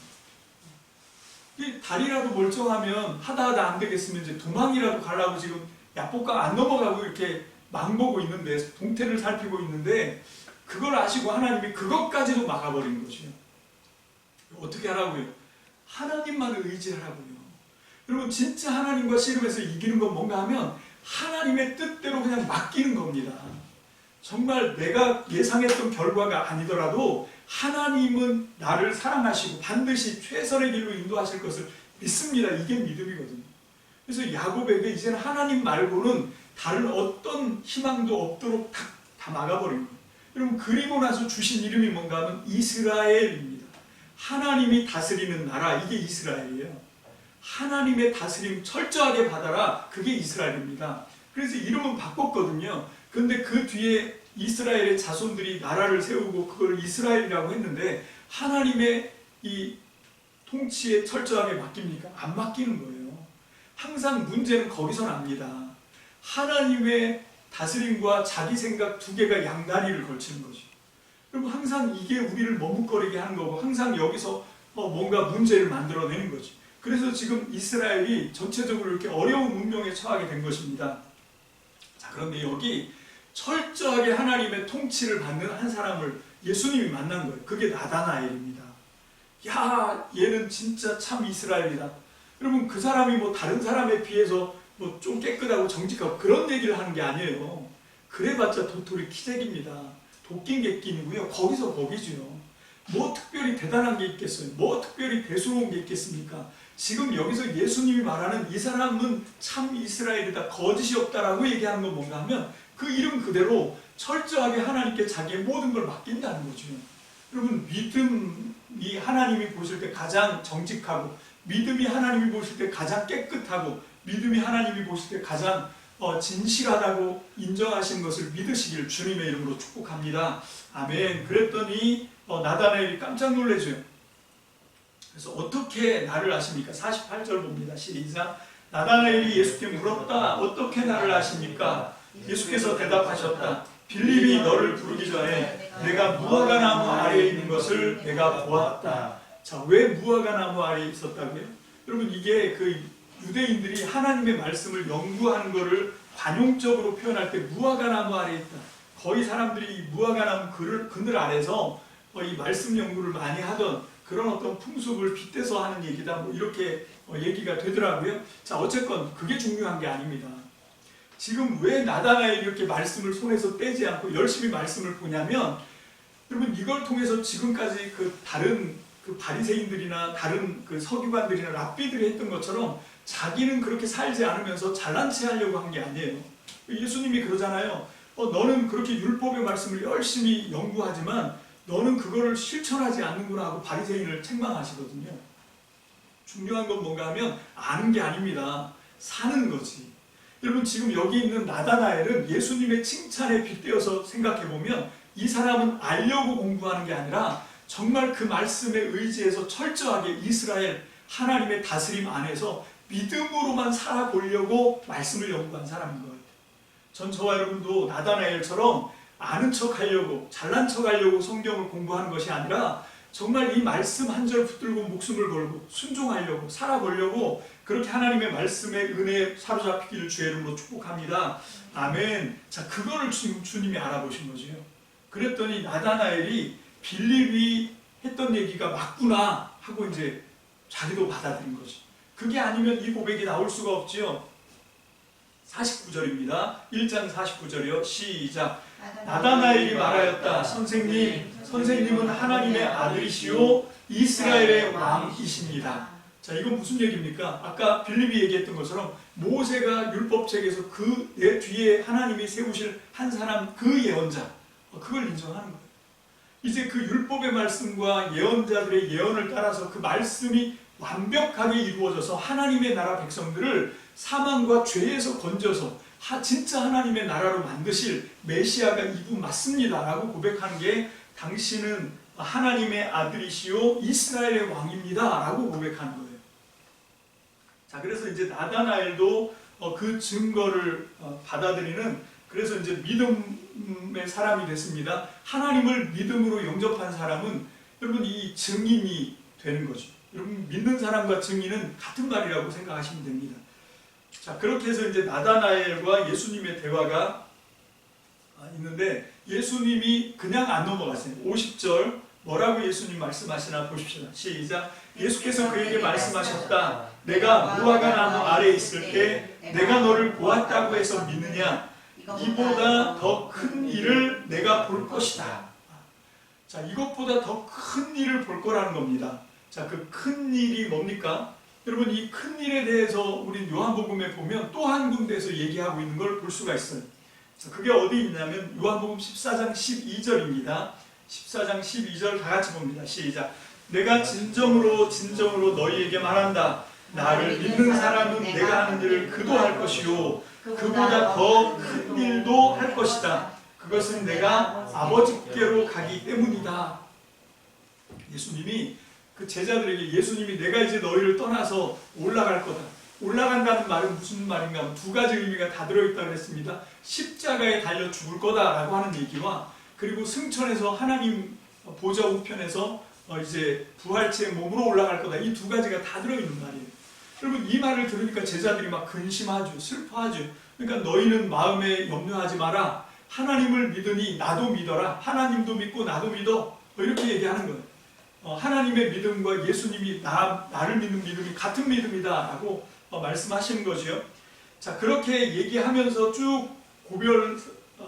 이 다리라도 멀쩡하면 하다 안 되겠으면 이제 도망이라도 가려고 지금 약복강 안 넘어가고 이렇게 망보고 있는데, 동태를 살피고 있는데, 그걸 아시고 하나님이 그것까지도 막아버리는 거죠. 어떻게 하라고요? 하나님만을 의지하라고요. 여러분, 진짜 하나님과 씨름해서 이기는 건 뭔가 하면 하나님의 뜻대로 그냥 맡기는 겁니다. 정말 내가 예상했던 결과가 아니더라도 하나님은 나를 사랑하시고 반드시 최선의 길로 인도하실 것을 믿습니다. 이게 믿음이거든요. 그래서 야곱에게 이제는 하나님 말고는 다른 어떤 희망도 없도록 다 막아버린 거예요. 여러분, 그리고 나서 주신 이름이 뭔가 하면 이스라엘입니다. 하나님이 다스리는 나라, 이게 이스라엘이에요. 하나님의 다스림 철저하게 받아라, 그게 이스라엘입니다. 그래서 이름은 바꿨거든요. 근데 그 뒤에 이스라엘의 자손들이 나라를 세우고 그걸 이스라엘이라고 했는데, 하나님의 이 통치에 철저하게 맡깁니까? 안 맡기는 거예요. 항상 문제는 거기서 납니다. 하나님의 다스림과 자기 생각 두 개가 양다리를 걸치는 거죠. 그럼 항상 이게 우리를 머뭇거리게 하는 거고, 항상 여기서 뭔가 문제를 만들어내는 거죠. 그래서 지금 이스라엘이 전체적으로 이렇게 어려운 운명에 처하게 된 것입니다. 자, 그런데 여기 철저하게 하나님의 통치를 받는 한 사람을 예수님이 만난 거예요. 그게 나다나엘입니다. 야, 얘는 진짜 참 이스라엘이다. 여러분, 그 사람이 뭐 다른 사람에 비해서 뭐 좀 깨끗하고 정직하고 그런 얘기를 하는 게 아니에요. 그래봤자 도토리 키재기입니다. 도낀 객긴이고요. 거기서 거기죠. 뭐 특별히 대단한 게 있겠어요? 뭐 특별히 대수로운 게 있겠습니까? 지금 여기서 예수님이 말하는 이 사람은 참 이스라엘이다, 거짓이 없다라고 얘기하는 건 뭔가 하면 그 이름 그대로 철저하게 하나님께 자기의 모든 걸 맡긴다는 거죠. 여러분, 믿음이 하나님이 보실 때 가장 정직하고, 믿음이 하나님이 보실 때 가장 깨끗하고, 믿음이 하나님이 보실 때 가장 진실하다고 인정하신 것을 믿으시길 주님의 이름으로 축복합니다. 아멘. 그랬더니 나다나엘이 깜짝 놀라죠. 그래서 어떻게 나를 아십니까? 48절 봅니다. 시작. 나다나엘이 예수께 물었다. 어떻게 나를 아십니까? 예수께서 대답하셨다. 빌립이 너를 부르기 전에 내가 무화과 나무 아래에 있는 것을 내가 보았다. 자, 왜 무화과 나무 아래에 있었다고요? 여러분, 이게 그 유대인들이 하나님의 말씀을 연구하는 것을 관용적으로 표현할 때 무화과나무 아래에 있다. 거의 사람들이 무화과나무 그늘 아래서 이 말씀 연구를 많이 하던 그런 어떤 풍습을 빗대서 하는 얘기다. 뭐 이렇게 얘기가 되더라고요. 자, 어쨌건 그게 중요한 게 아닙니다. 지금 왜 나다나엘이 이렇게 말씀을 손에서 떼지 않고 열심히 말씀을 보냐면, 여러분 이걸 통해서 지금까지 다른 바리새인들이나 다른 서기관들이나 랍비들이 했던 것처럼 자기는 그렇게 살지 않으면서 잘난 체 하려고 한 게 아니에요. 예수님이 그러잖아요. 너는 그렇게 율법의 말씀을 열심히 연구하지만 너는 그거를 실천하지 않는구나 하고 바리새인을 책망하시거든요. 중요한 건 뭔가 하면 아는 게 아닙니다. 사는 거지. 여러분 지금 여기 있는 나다나엘은 예수님의 칭찬에 빗대어서 생각해보면 이 사람은 알려고 공부하는 게 아니라 정말 그 말씀에 의지해서 철저하게 이스라엘 하나님의 다스림 안에서 믿음으로만 살아보려고 말씀을 연구한 사람인 거예요. 전 저와 여러분도 나다나엘처럼 아는 척하려고 잘난 척하려고 성경을 공부하는 것이 아니라 정말 이 말씀 한 절 붙들고 목숨을 걸고 순종하려고 살아보려고 그렇게 하나님의 말씀의 은혜에 사로잡히기를 주의 이름으로 축복합니다. 아멘. 자, 그거를 지금 주님이 알아보신 거죠. 그랬더니 나다나엘이 빌립이 했던 얘기가 맞구나 하고 이제 자기도 받아들인 거죠. 그게 아니면 이 고백이 나올 수가 없지요. 49절입니다. 1장 49절이요. 시작. 나다나엘이 말하였다. 선생님은 하나님의 아들이시요 이스라엘의 왕이십니다. 자, 이건 무슨 얘기입니까? 아까 빌립이 얘기했던 것처럼 모세가 율법책에서 그 뒤에 하나님이 세우실 한 사람, 그 예언자, 그걸 인정하는 거예요. 이제 그 율법의 말씀과 예언자들의 예언을 따라서 그 말씀이 완벽하게 이루어져서 하나님의 나라 백성들을 사망과 죄에서 건져서 진짜 하나님의 나라로 만드실 메시아가 이분 맞습니다 라고 고백한 게 당신은 하나님의 아들이시요 이스라엘의 왕입니다 라고 고백하는 거예요. 자, 그래서 이제 나다나엘도 그 증거를 받아들이는, 그래서 이제 믿음의 사람이 됐습니다. 하나님을 믿음으로 영접한 사람은 여러분 이 증인이 되는 거죠. 여러분 믿는 사람과 증인은 같은 말이라고 생각하시면 됩니다. 자, 그렇게 해서 이제 나다나엘과 예수님의 대화가 있는데 예수님이 그냥 안 넘어갔어요. 50절 뭐라고 예수님 말씀하시나 보십시다. 시작. 예수께서 그에게 말씀하셨다. 내가 무화과나무 아래에 있을 때 내가 너를 보았다고 해서 믿느냐? 이보다 더 큰 일을 내가 볼 것이다. 자, 이것보다 더 큰 일을 볼 거라는 겁니다. 자, 그 큰 일이 뭡니까? 여러분 이 큰 일에 대해서 우리 요한복음에 보면 또 한 군데에서 얘기하고 있는 걸 볼 수가 있어요. 자, 그게 어디 있냐면 요한복음 14장 12절입니다. 14장 12절 다 같이 봅니다. 시작. 내가 진정으로 너희에게 말한다. 나를 믿는 사람은 내가 하는 일을 그도 할 것이요 그보다 더 큰 일도 할 것이다. 그것은 내가 아버지께로 가기 때문이다. 예수님이 그 제자들에게 예수님이 내가 이제 너희를 떠나서 올라갈 거다. 올라간다는 말은 무슨 말인가? 두 가지 의미가 다 들어있다고 했습니다. 십자가에 달려 죽을 거다라고 하는 얘기와 그리고 승천해서 하나님 보좌 우편에서 이제 부활체의 몸으로 올라갈 거다. 이 두 가지가 다 들어있는 말이에요. 여러분 이 말을 들으니까 제자들이 막 근심하죠. 슬퍼하죠. 그러니까 너희는 마음에 염려하지 마라. 하나님을 믿으니 나도 믿어라. 하나님도 믿고 나도 믿어. 이렇게 얘기하는 거예요. 하나님의 믿음과 예수님이 나를 믿는 믿음이 같은 믿음이다 라고 말씀하시는 거죠. 자, 그렇게 얘기하면서 쭉 고별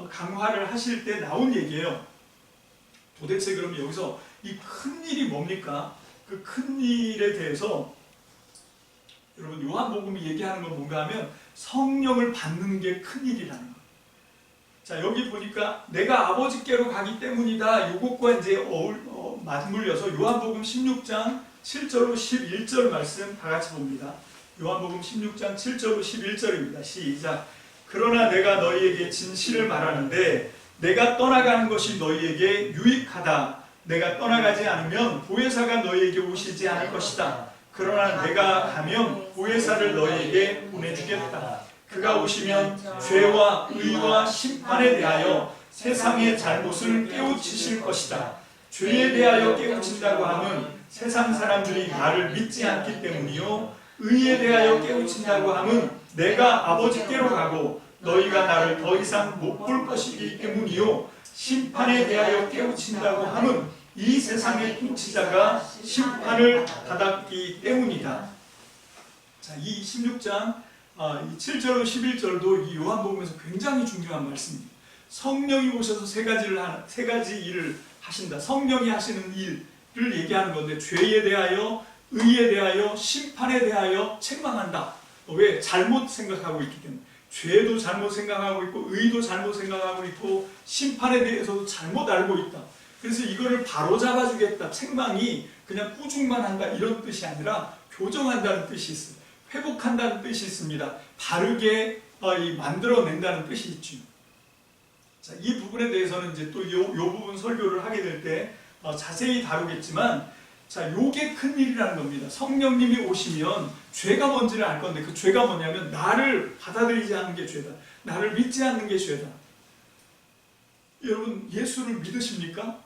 강화를 하실 때 나온 얘기예요. 도대체 그럼 여기서 이 큰 일이 뭡니까? 그 큰 일에 대해서 여러분 요한복음이 얘기하는 건 뭔가 하면 성령을 받는 게 큰 일이라는 거예요. 자, 여기 보니까 내가 아버지께로 가기 때문이다. 이것과 이제 맞물려서 요한복음 16장 7절로 11절 말씀 다 같이 봅니다. 요한복음 16장 7절로 11절입니다. 시작. 그러나 내가 너희에게 진실을 말하는데 내가 떠나가는 것이 너희에게 유익하다. 내가 떠나가지 않으면 보혜사가 너희에게 오시지 않을 것이다. 그러나 내가 가면 보혜사를 너희에게 보내주겠다. 그가 오시면 죄와 의와 심판에 대하여 세상의 잘못을 깨우치실 것이다. 죄에 대하여 깨우친다고 하면 세상 사람들이 나를 믿지 않기 때문이요 의에 대하여 깨우친다고 함은 내가 아버지께로 가고 너희가 나를 더 이상 못 볼 것이기 때문이요 심판에 대하여 깨우친다고 함은 이 세상의 통치자가 심판을 받았기 때문이다. 자, 이 16장 7절로 11절도 이 요한복음에서 굉장히 중요한 말씀입니다. 성령이 오셔서 세 가지 일을 하신다. 성령이 하시는 일을 얘기하는 건데 죄에 대하여, 의에 대하여, 심판에 대하여 책망한다. 왜? 잘못 생각하고 있기 때문에. 죄도 잘못 생각하고 있고 의도 잘못 생각하고 있고 심판에 대해서도 잘못 알고 있다. 그래서 이거를 바로잡아 주겠다. 책망이 그냥 꾸중만 한다 이런 뜻이 아니라 교정한다는 뜻이 있어요. 회복한다는 뜻이 있습니다. 바르게 만들어낸다는 뜻이 있죠. 자, 이 부분에 대해서는 이제 또 요 부분 설교를 하게 될 때 자세히 다루겠지만, 자, 요게 큰 일이라는 겁니다. 성령님이 오시면 죄가 뭔지를 알 건데 그 죄가 뭐냐면 나를 받아들이지 않는 게 죄다. 나를 믿지 않는 게 죄다. 여러분 예수를 믿으십니까?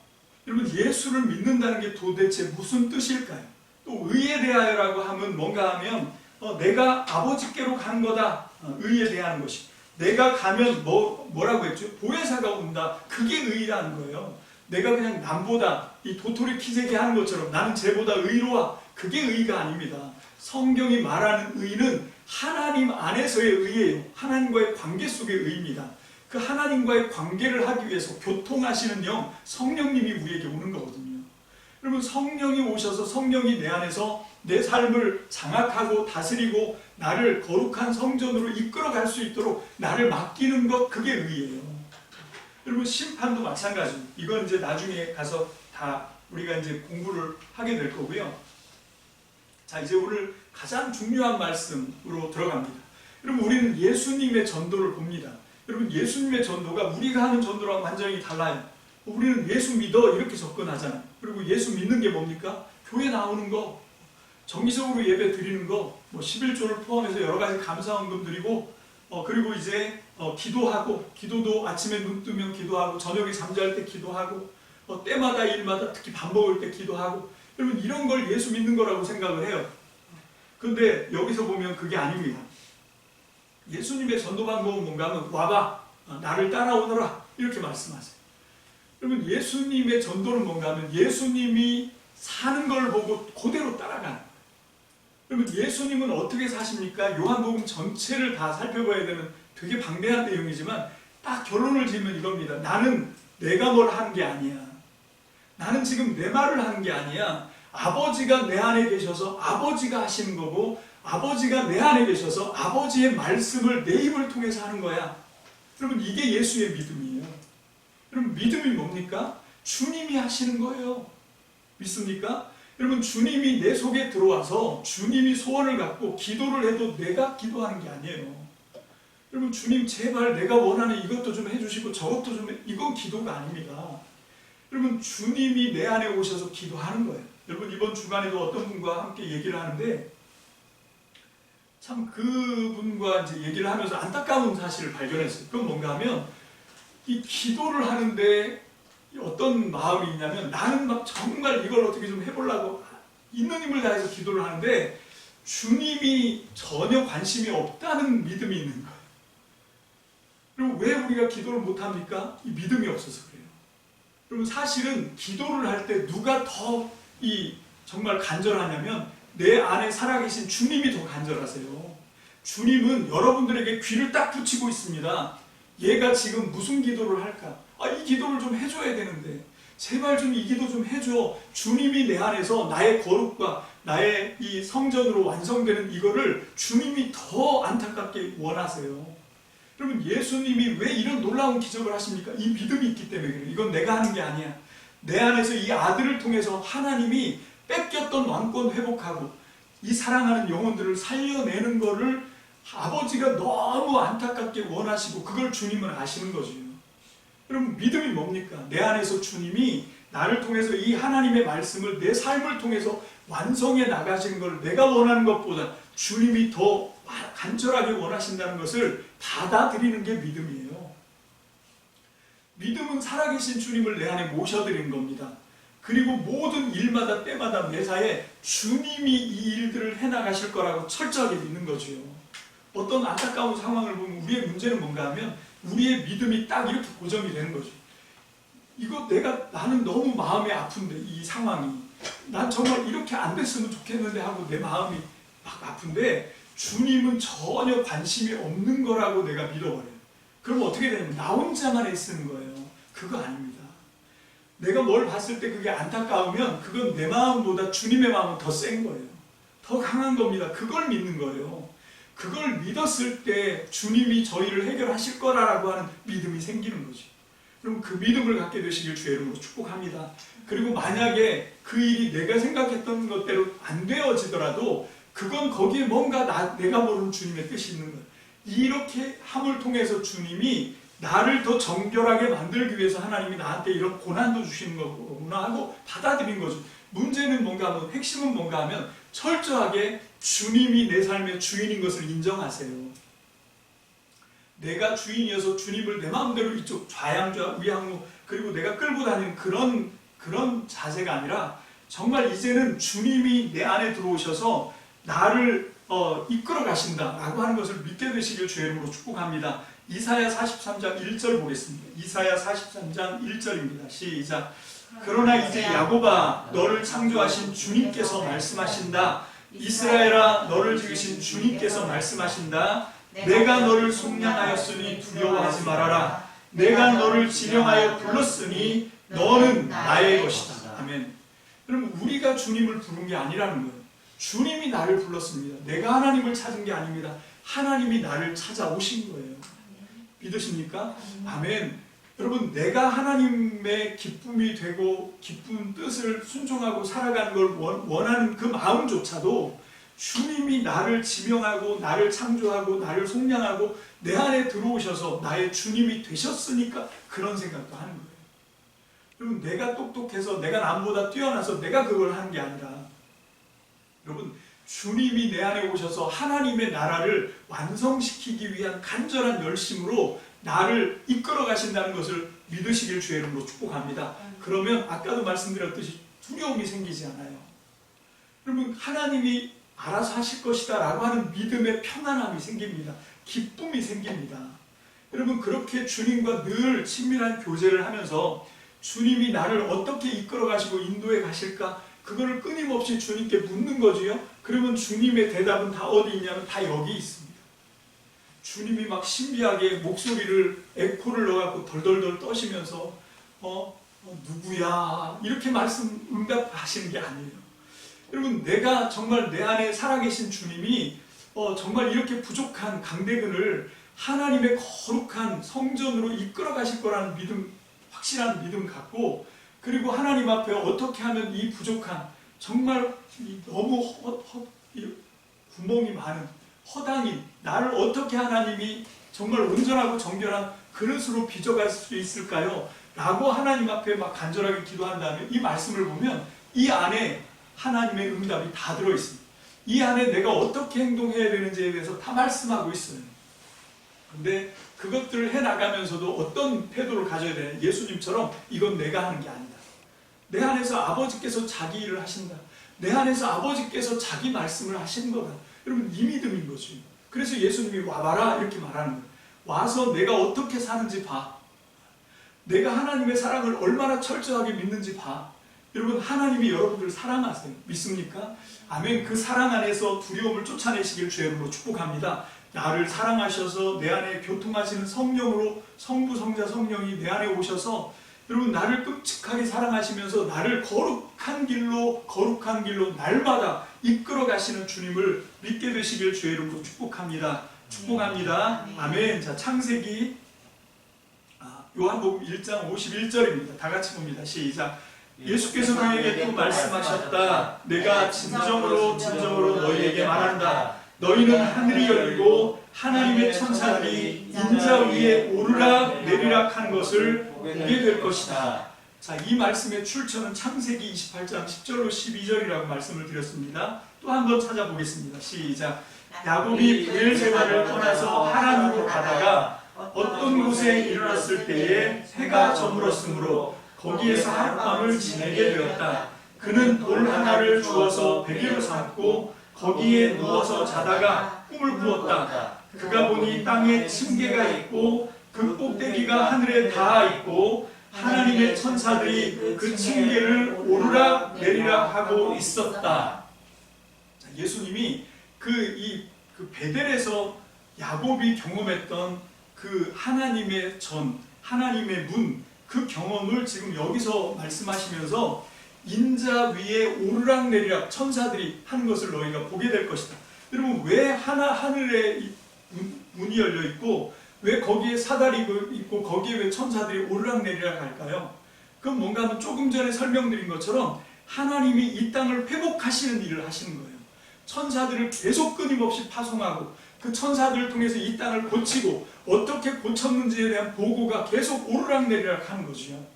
여러분 예수를 믿는다는 게 도대체 무슨 뜻일까요? 또 의에 대하여라고 하면 뭔가 하면 내가 아버지께로 간 거다. 의에 대한 것이. 내가 가면 뭐라고 했죠? 보혜사가 온다. 그게 의라는 거예요. 내가 그냥 남보다 이 도토리 키재기 하는 것처럼 나는 쟤보다 의로워. 그게 의가 아닙니다. 성경이 말하는 의는 하나님 안에서의 의예요. 하나님과의 관계 속의 의입니다. 그 하나님과의 관계를 하기 위해서 교통하시는 영, 성령님이 우리에게 오는 거거든요. 여러분 성령이 오셔서 성령이 내 안에서 내 삶을 장악하고 다스리고 나를 거룩한 성전으로 이끌어갈 수 있도록 나를 맡기는 것, 그게 의예요. 여러분 심판도 마찬가지입니다. 이건 이제 나중에 가서 다 우리가 이제 공부를 하게 될 거고요. 자, 이제 오늘 가장 중요한 말씀으로 들어갑니다. 여러분 우리는 예수님의 전도를 봅니다. 여러분 예수님의 전도가 우리가 하는 전도랑 완전히 달라요. 우리는 예수 믿어 이렇게 접근하잖아요. 그리고 예수 믿는 게 뭡니까? 교회 나오는 거, 정기적으로 예배 드리는 거, 11조를 포함해서 여러 가지 감사헌금 드리고, 그리고 이제 기도하고, 기도도 아침에 눈 뜨면 기도하고, 저녁에 잠잘 때 기도하고, 때마다 일마다 특히 밥 먹을 때 기도하고, 여러분 이런 걸 예수 믿는 거라고 생각을 해요. 그런데 여기서 보면 그게 아닙니다. 예수님의 전도 방법은 뭔가 하면 와봐, 나를 따라오너라 이렇게 말씀하세요. 여러분 예수님의 전도는 뭔가 하면 예수님이 사는 걸 보고 그대로 따라가는 거예요. 여러분 예수님은 어떻게 사십니까? 요한복음 전체를 다 살펴봐야 되는 되게 방대한 내용이지만 딱 결론을 지으면 이겁니다. 나는 내가 뭘 하는 게 아니야. 나는 지금 내 말을 하는 게 아니야. 아버지가 내 안에 계셔서 아버지가 하시는 거고 아버지가 내 안에 계셔서 아버지의 말씀을 내 입을 통해서 하는 거야. 여러분 이게 예수의 믿음이에요. 여러분 믿음이 뭡니까? 주님이 하시는 거예요. 믿습니까? 여러분 주님이 내 속에 들어와서 주님이 소원을 갖고 기도를 해도 내가 기도하는 게 아니에요. 여러분 주님 제발 내가 원하는 이것도 좀 해주시고 저것도 좀 이건 기도가 아닙니다. 여러분 주님이 내 안에 오셔서 기도하는 거예요. 여러분 이번 주간에도 어떤 분과 함께 얘기를 하는데 참 그분과 이제 얘기를 하면서 안타까운 사실을 발견했어요. 그건 뭔가 하면 이 기도를 하는데 어떤 마음이 있냐면 나는 막 정말 이걸 어떻게 좀 해보려고 있는 힘을 다해서 기도를 하는데 주님이 전혀 관심이 없다는 믿음이 있는 거예요. 그리고 왜 우리가 기도를 못합니까? 이 믿음이 없어서 그래요. 그러면 사실은 기도를 할 때 누가 더 정말 간절하냐면 내 안에 살아계신 주님이 더 간절하세요. 주님은 여러분들에게 귀를 딱 붙이고 있습니다. 얘가 지금 무슨 기도를 할까? 이 기도를 좀 해줘야 되는데 제발 좀 이 기도 좀 해줘. 주님이 내 안에서 나의 거룩과 나의 이 성전으로 완성되는 이거를 주님이 더 안타깝게 원하세요. 여러분 예수님이 왜 이런 놀라운 기적을 하십니까? 이 믿음이 있기 때문에 그래요. 이건 내가 하는 게 아니야. 내 안에서 이 아들을 통해서 하나님이 뺏겼던 왕권 회복하고 이 사랑하는 영혼들을 살려내는 거를 아버지가 너무 안타깝게 원하시고 그걸 주님은 아시는 거죠. 여러분 믿음이 뭡니까? 내 안에서 주님이 나를 통해서 이 하나님의 말씀을 내 삶을 통해서 완성해 나가시는 걸 내가 원하는 것보다 주님이 더 간절하게 원하신다는 것을 받아들이는 게 믿음이에요. 믿음은 살아계신 주님을 내 안에 모셔드리는 겁니다. 그리고 모든 일마다 때마다 매사에 주님이 이 일들을 해나가실 거라고 철저하게 믿는 거죠. 어떤 안타까운 상황을 보면 우리의 문제는 뭔가 하면 우리의 믿음이 딱 이렇게 고정이 되는 거죠. 이거 나는 너무 마음이 아픈데, 이 상황이 난 정말 이렇게 안 됐으면 좋겠는데 하고 내 마음이 막 아픈데 주님은 전혀 관심이 없는 거라고 내가 믿어버려요. 그럼 어떻게 되냐면 나 혼자만 애쓰는 거예요. 그거 아닙니다. 내가 뭘 봤을 때 그게 안타까우면 그건 내 마음보다 주님의 마음은 더 센 거예요. 더 강한 겁니다. 그걸 믿는 거예요. 그걸 믿었을 때 주님이 저희를 해결하실 거라고 하는 믿음이 생기는 거죠. 그럼 그 믿음을 갖게 되시길 주의 이름으로 축복합니다. 그리고 만약에 그 일이 내가 생각했던 것대로 안 되어지더라도 그건 거기에 뭔가 내가 모르는 주님의 뜻이 있는 거예요. 이렇게 함을 통해서 주님이 나를 더 정결하게 만들기 위해서 하나님이 나한테 이런 고난도 주시는 거구나 하고 받아들인 거죠. 문제는 뭔가 하면, 핵심은 뭔가 하면 철저하게 주님이 내 삶의 주인인 것을 인정하세요. 내가 주인이어서 주님을 내 마음대로 이쪽 좌양좌 위양무 그리고 내가 끌고 다니는 그런 자세가 아니라 정말 이제는 주님이 내 안에 들어오셔서 나를 이끌어 가신다라고 하는 것을 믿게 되시길 주의 이름으로 축복합니다. 이사야 43장 1절 보겠습니다. 이사야 43장 1절입니다. 시작. 그러나 이제 야곱아 너를 창조하신 주님께서 말씀하신다. 이스라엘아 너를 지으신 주님께서 말씀하신다. 내가 너를 속량하였으니 두려워하지 말아라. 내가 너를 지명하여 불렀으니 너는 나의 것이다. 아멘. 여러분 우리가 주님을 부른 게 아니라는 거예요. 주님이 나를 불렀습니다. 내가 하나님을 찾은 게 아닙니다. 하나님이 나를 찾아오신 거예요. 믿으십니까? 아멘. 여러분 내가 하나님의 기쁨이 되고 기쁜 뜻을 순종하고 살아가는 걸 원하는 그 마음조차도 주님이 나를 지명하고 나를 창조하고 나를 속량하고 내 안에 들어오셔서 나의 주님이 되셨으니까 그런 생각도 하는 거예요. 여러분 내가 똑똑해서 내가 남보다 뛰어나서 내가 그걸 하는 게 아니라 여러분 주님이 내 안에 오셔서 하나님의 나라를 완성시키기 위한 간절한 열심으로 나를 이끌어 가신다는 것을 믿으시길 주의 이름으로 축복합니다. 그러면 아까도 말씀드렸듯이 두려움이 생기지 않아요. 여러분 하나님이 알아서 하실 것이다 라고 하는 믿음의 편안함이 생깁니다. 기쁨이 생깁니다. 여러분 그렇게 주님과 늘 친밀한 교제를 하면서 주님이 나를 어떻게 이끌어 가시고 인도해 가실까 그거를 끊임없이 주님께 묻는 거지요. 그러면 주님의 대답은 다 어디 있냐면 다 여기 있습니다. 주님이 막 신비하게 목소리를 에코를 넣어갖고 덜덜덜 떠시면서 누구야 이렇게 응답하시는 게 아니에요. 여러분 내가 정말 내 안에 살아계신 주님이 정말 이렇게 부족한 강대근을 하나님의 거룩한 성전으로 이끌어 가실 거라는 믿음, 확실한 믿음 갖고 그리고 하나님 앞에 어떻게 하면 이 부족한 정말 너무 구멍이 많은 허당인 나를 어떻게 하나님이 정말 온전하고 정결한 그릇으로 빚어갈 수 있을까요? 라고 하나님 앞에 막 간절하게 기도한 다음에 이 말씀을 보면 이 안에 하나님의 응답이 다 들어있습니다. 이 안에 내가 어떻게 행동해야 되는지에 대해서 다 말씀하고 있어요. 근데 그것들을 해나가면서도 어떤 태도를 가져야 되냐. 예수님처럼 이건 내가 하는 게 아니다. 내 안에서 아버지께서 자기 일을 하신다. 내 안에서 아버지께서 자기 말씀을 하시는 거다. 여러분 이 믿음인 거죠. 그래서 예수님이 와봐라 이렇게 말하는 거예요. 와서 내가 어떻게 사는지 봐. 내가 하나님의 사랑을 얼마나 철저하게 믿는지 봐. 여러분 하나님이 여러분들을 사랑하세요. 믿습니까? 아멘. 그 사랑 안에서 두려움을 쫓아내시길 주의 이름으로 축복합니다. 나를 사랑하셔서 내 안에 교통하시는 성령으로 성부 성자 성령이 내 안에 오셔서 여러분 나를 끔찍하게 사랑하시면서 나를 거룩한 길로 날마다 이끌어 가시는 주님을 믿게 되시길 주의 이름으로 축복합니다. 축복합니다. 아멘. 자, 창세기 요한복음 1장 51절입니다. 다 같이 봅니다. 시작. 예수께서 그에게 또 말씀하셨다. 내가 진정으로 너희에게 말한다. 너희는 하늘이 열리고 하나님의 천사들이 인자 위에 오르락 내리락 하는 것을 보게 될 것이다. 자, 이 말씀의 출처는 창세기 28장 10절로 12절이라고 말씀을 드렸습니다. 또 한 번 찾아보겠습니다. 시작. 야곱이 브엘세바를 떠나서 하란으로 가다가 어떤 곳에 이르렀을 때에 해가 저물었으므로 거기에서 하룻밤을 지내게 되었다. 그는 돌 하나를 주어서 베개로 삼고 거기에 누워서 자다가 꿈을 꾸었다. 그가 보니 땅에 층계가 있고 그 꼭대기가 하늘에 닿아 있고 하나님의 천사들이 그 층계를 오르락 내리락 하고 있었다. 예수님이 그 베델에서 야곱이 경험했던 그 하나님의 전, 하나님의 문, 그 경험을 지금 여기서 말씀하시면서 인자 위에 오르락 내리락 천사들이 하는 것을 너희가 보게 될 것이다. 여러분, 왜 하늘에 문이 열려 있고 왜 거기에 사다리 있고 거기에 왜 천사들이 오르락 내리락 할까요? 그건 뭔가 하면 조금 전에 설명드린 것처럼 하나님이 이 땅을 회복하시는 일을 하시는 거예요. 천사들을 계속 끊임없이 파송하고 그 천사들을 통해서 이 땅을 고치고 어떻게 고쳤는지에 대한 보고가 계속 오르락 내리락 하는 거죠.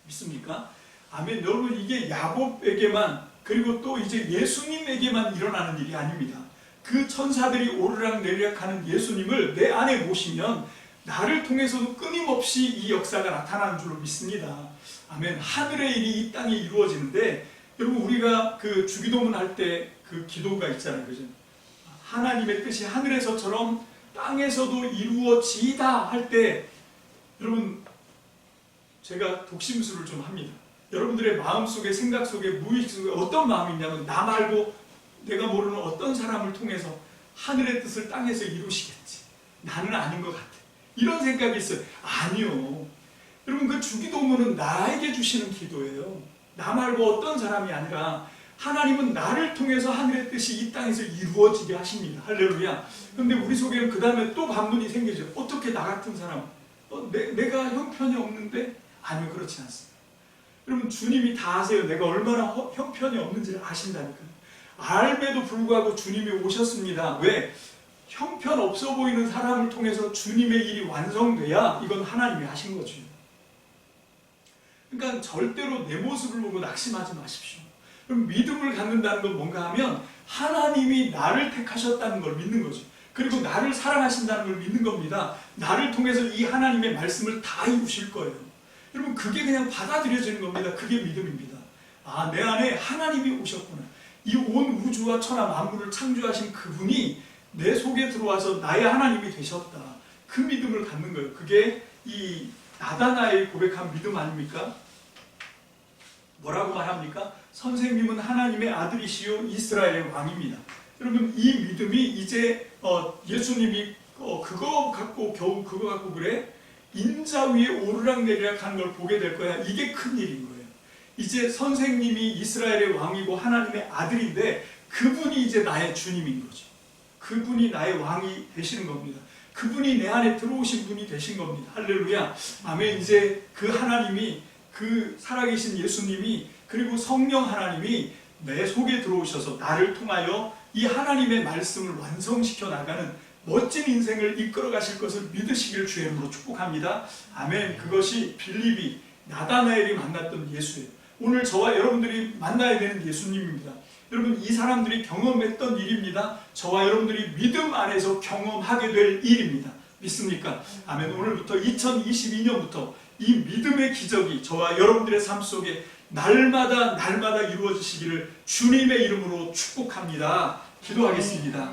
믿습니까? 아멘. 여러분, 이게 야곱에게만 그리고 또 이제 예수님에게만 일어나는 일이 아닙니다. 그 천사들이 오르락 내리락 하는 예수님을 내 안에 모시면 나를 통해서도 끊임없이 이 역사가 나타나는 줄로 믿습니다. 아멘. 하늘의 일이 이 땅에 이루어지는데 여러분, 우리가 그 주기도문 할 때 그 기도가 있잖아요. 그죠? 하나님의 뜻이 하늘에서처럼 땅에서도 이루어지다 할 때 여러분, 제가 독심술을 좀 합니다. 여러분들의 마음속에 생각 속에 무의식 속에 어떤 마음이 있냐면 나 말고 내가 모르는 어떤 사람을 통해서 하늘의 뜻을 땅에서 이루시겠지. 나는 아닌 것 같아. 이런 생각이 있어요. 아니요. 여러분, 그 주기도문은 나에게 주시는 기도예요. 나 말고 어떤 사람이 아니라 하나님은 나를 통해서 하늘의 뜻이 이 땅에서 이루어지게 하십니다. 할렐루야. 그런데 우리 속에는 그 다음에 또 반문이 생기죠. 어떻게 나 같은 사람, 내가 형편이 없는데? 아니요, 그렇지 않습니다. 여러분, 주님이 다 아세요. 내가 얼마나 형편이 없는지를 아신다니까요. 알매도 불구하고 주님이 오셨습니다. 왜? 형편 없어 보이는 사람을 통해서 주님의 일이 완성돼야 이건 하나님이 하신 거죠. 그러니까 절대로 내 모습을 보고 낙심하지 마십시오. 그럼 믿음을 갖는다는 건 뭔가 하면 하나님이 나를 택하셨다는 걸 믿는 거죠. 그리고 나를 사랑하신다는 걸 믿는 겁니다. 나를 통해서 이 하나님의 말씀을 다 이루실 거예요. 여러분, 그게 그냥 받아들여지는 겁니다. 그게 믿음입니다. 아, 내 안에 하나님이 오셨구나. 이 온 우주와 천하 만물을 창조하신 그분이 내 속에 들어와서 나의 하나님이 되셨다. 그 믿음을 갖는 거예요. 그게 이 나다나엘 고백한 믿음 아닙니까? 뭐라고 말합니까? 선생님은 하나님의 아들이시요 이스라엘의 왕입니다. 여러분, 이 믿음이 이제 예수님이 그거 갖고 그래? 인자 위에 오르락 내리락 하는 걸 보게 될 거야. 이게 큰 일인 거예요. 이제 선생님이 이스라엘의 왕이고 하나님의 아들인데 그분이 이제 나의 주님인 거죠. 그분이 나의 왕이 되시는 겁니다. 그분이 내 안에 들어오신 분이 되신 겁니다. 할렐루야. 아멘. 이제 그 하나님이, 그 살아계신 예수님이, 그리고 성령 하나님이 내 속에 들어오셔서 나를 통하여 이 하나님의 말씀을 완성시켜 나가는 멋진 인생을 이끌어 가실 것을 믿으시기를 주의 이름으로 축복합니다. 아멘. 그것이 빌립이, 나다나엘이 만났던 예수예요. 오늘 저와 여러분들이 만나야 되는 예수님입니다. 여러분, 이 사람들이 경험했던 일입니다. 저와 여러분들이 믿음 안에서 경험하게 될 일입니다. 믿습니까? 아멘. 오늘부터 2022년부터 이 믿음의 기적이 저와 여러분들의 삶 속에 날마다 이루어지시기를 주님의 이름으로 축복합니다. 기도하겠습니다.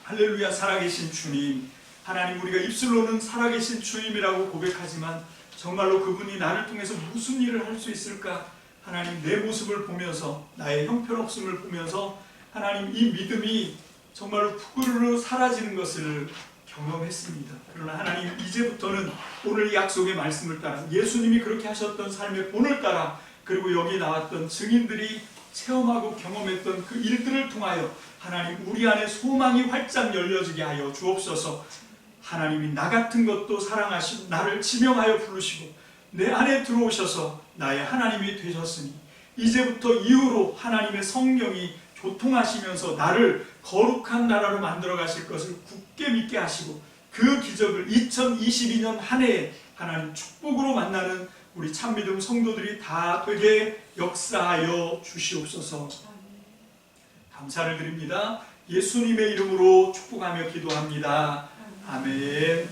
할렐루야. 살아계신 주님, 하나님, 우리가 입술로는 살아계신 주님이라고 고백하지만 정말로 그분이 나를 통해서 무슨 일을 할 수 있을까? 하나님, 내 모습을 보면서, 나의 형편없음을 보면서 하나님, 이 믿음이 정말로 푸르르 사라지는 것을 경험했습니다. 그러나 하나님, 이제부터는 오늘 약속의 말씀을 따라, 예수님이 그렇게 하셨던 삶의 본을 따라, 그리고 여기 나왔던 증인들이 체험하고 경험했던 그 일들을 통하여 하나님, 우리 안에 소망이 활짝 열려지게 하여 주옵소서. 하나님이 나 같은 것도 사랑하시고 나를 지명하여 부르시고 내 안에 들어오셔서 나의 하나님이 되셨으니 이제부터 이후로 하나님의 성령이 교통하시면서 나를 거룩한 나라로 만들어 가실 것을 굳게 믿게 하시고 그 기적을 2022년 한 해에 하나님 축복으로 만나는 우리 참믿음 성도들이 다 되게 역사하여 주시옵소서. 감사를 드립니다. 예수님의 이름으로 축복하며 기도합니다. 아멘.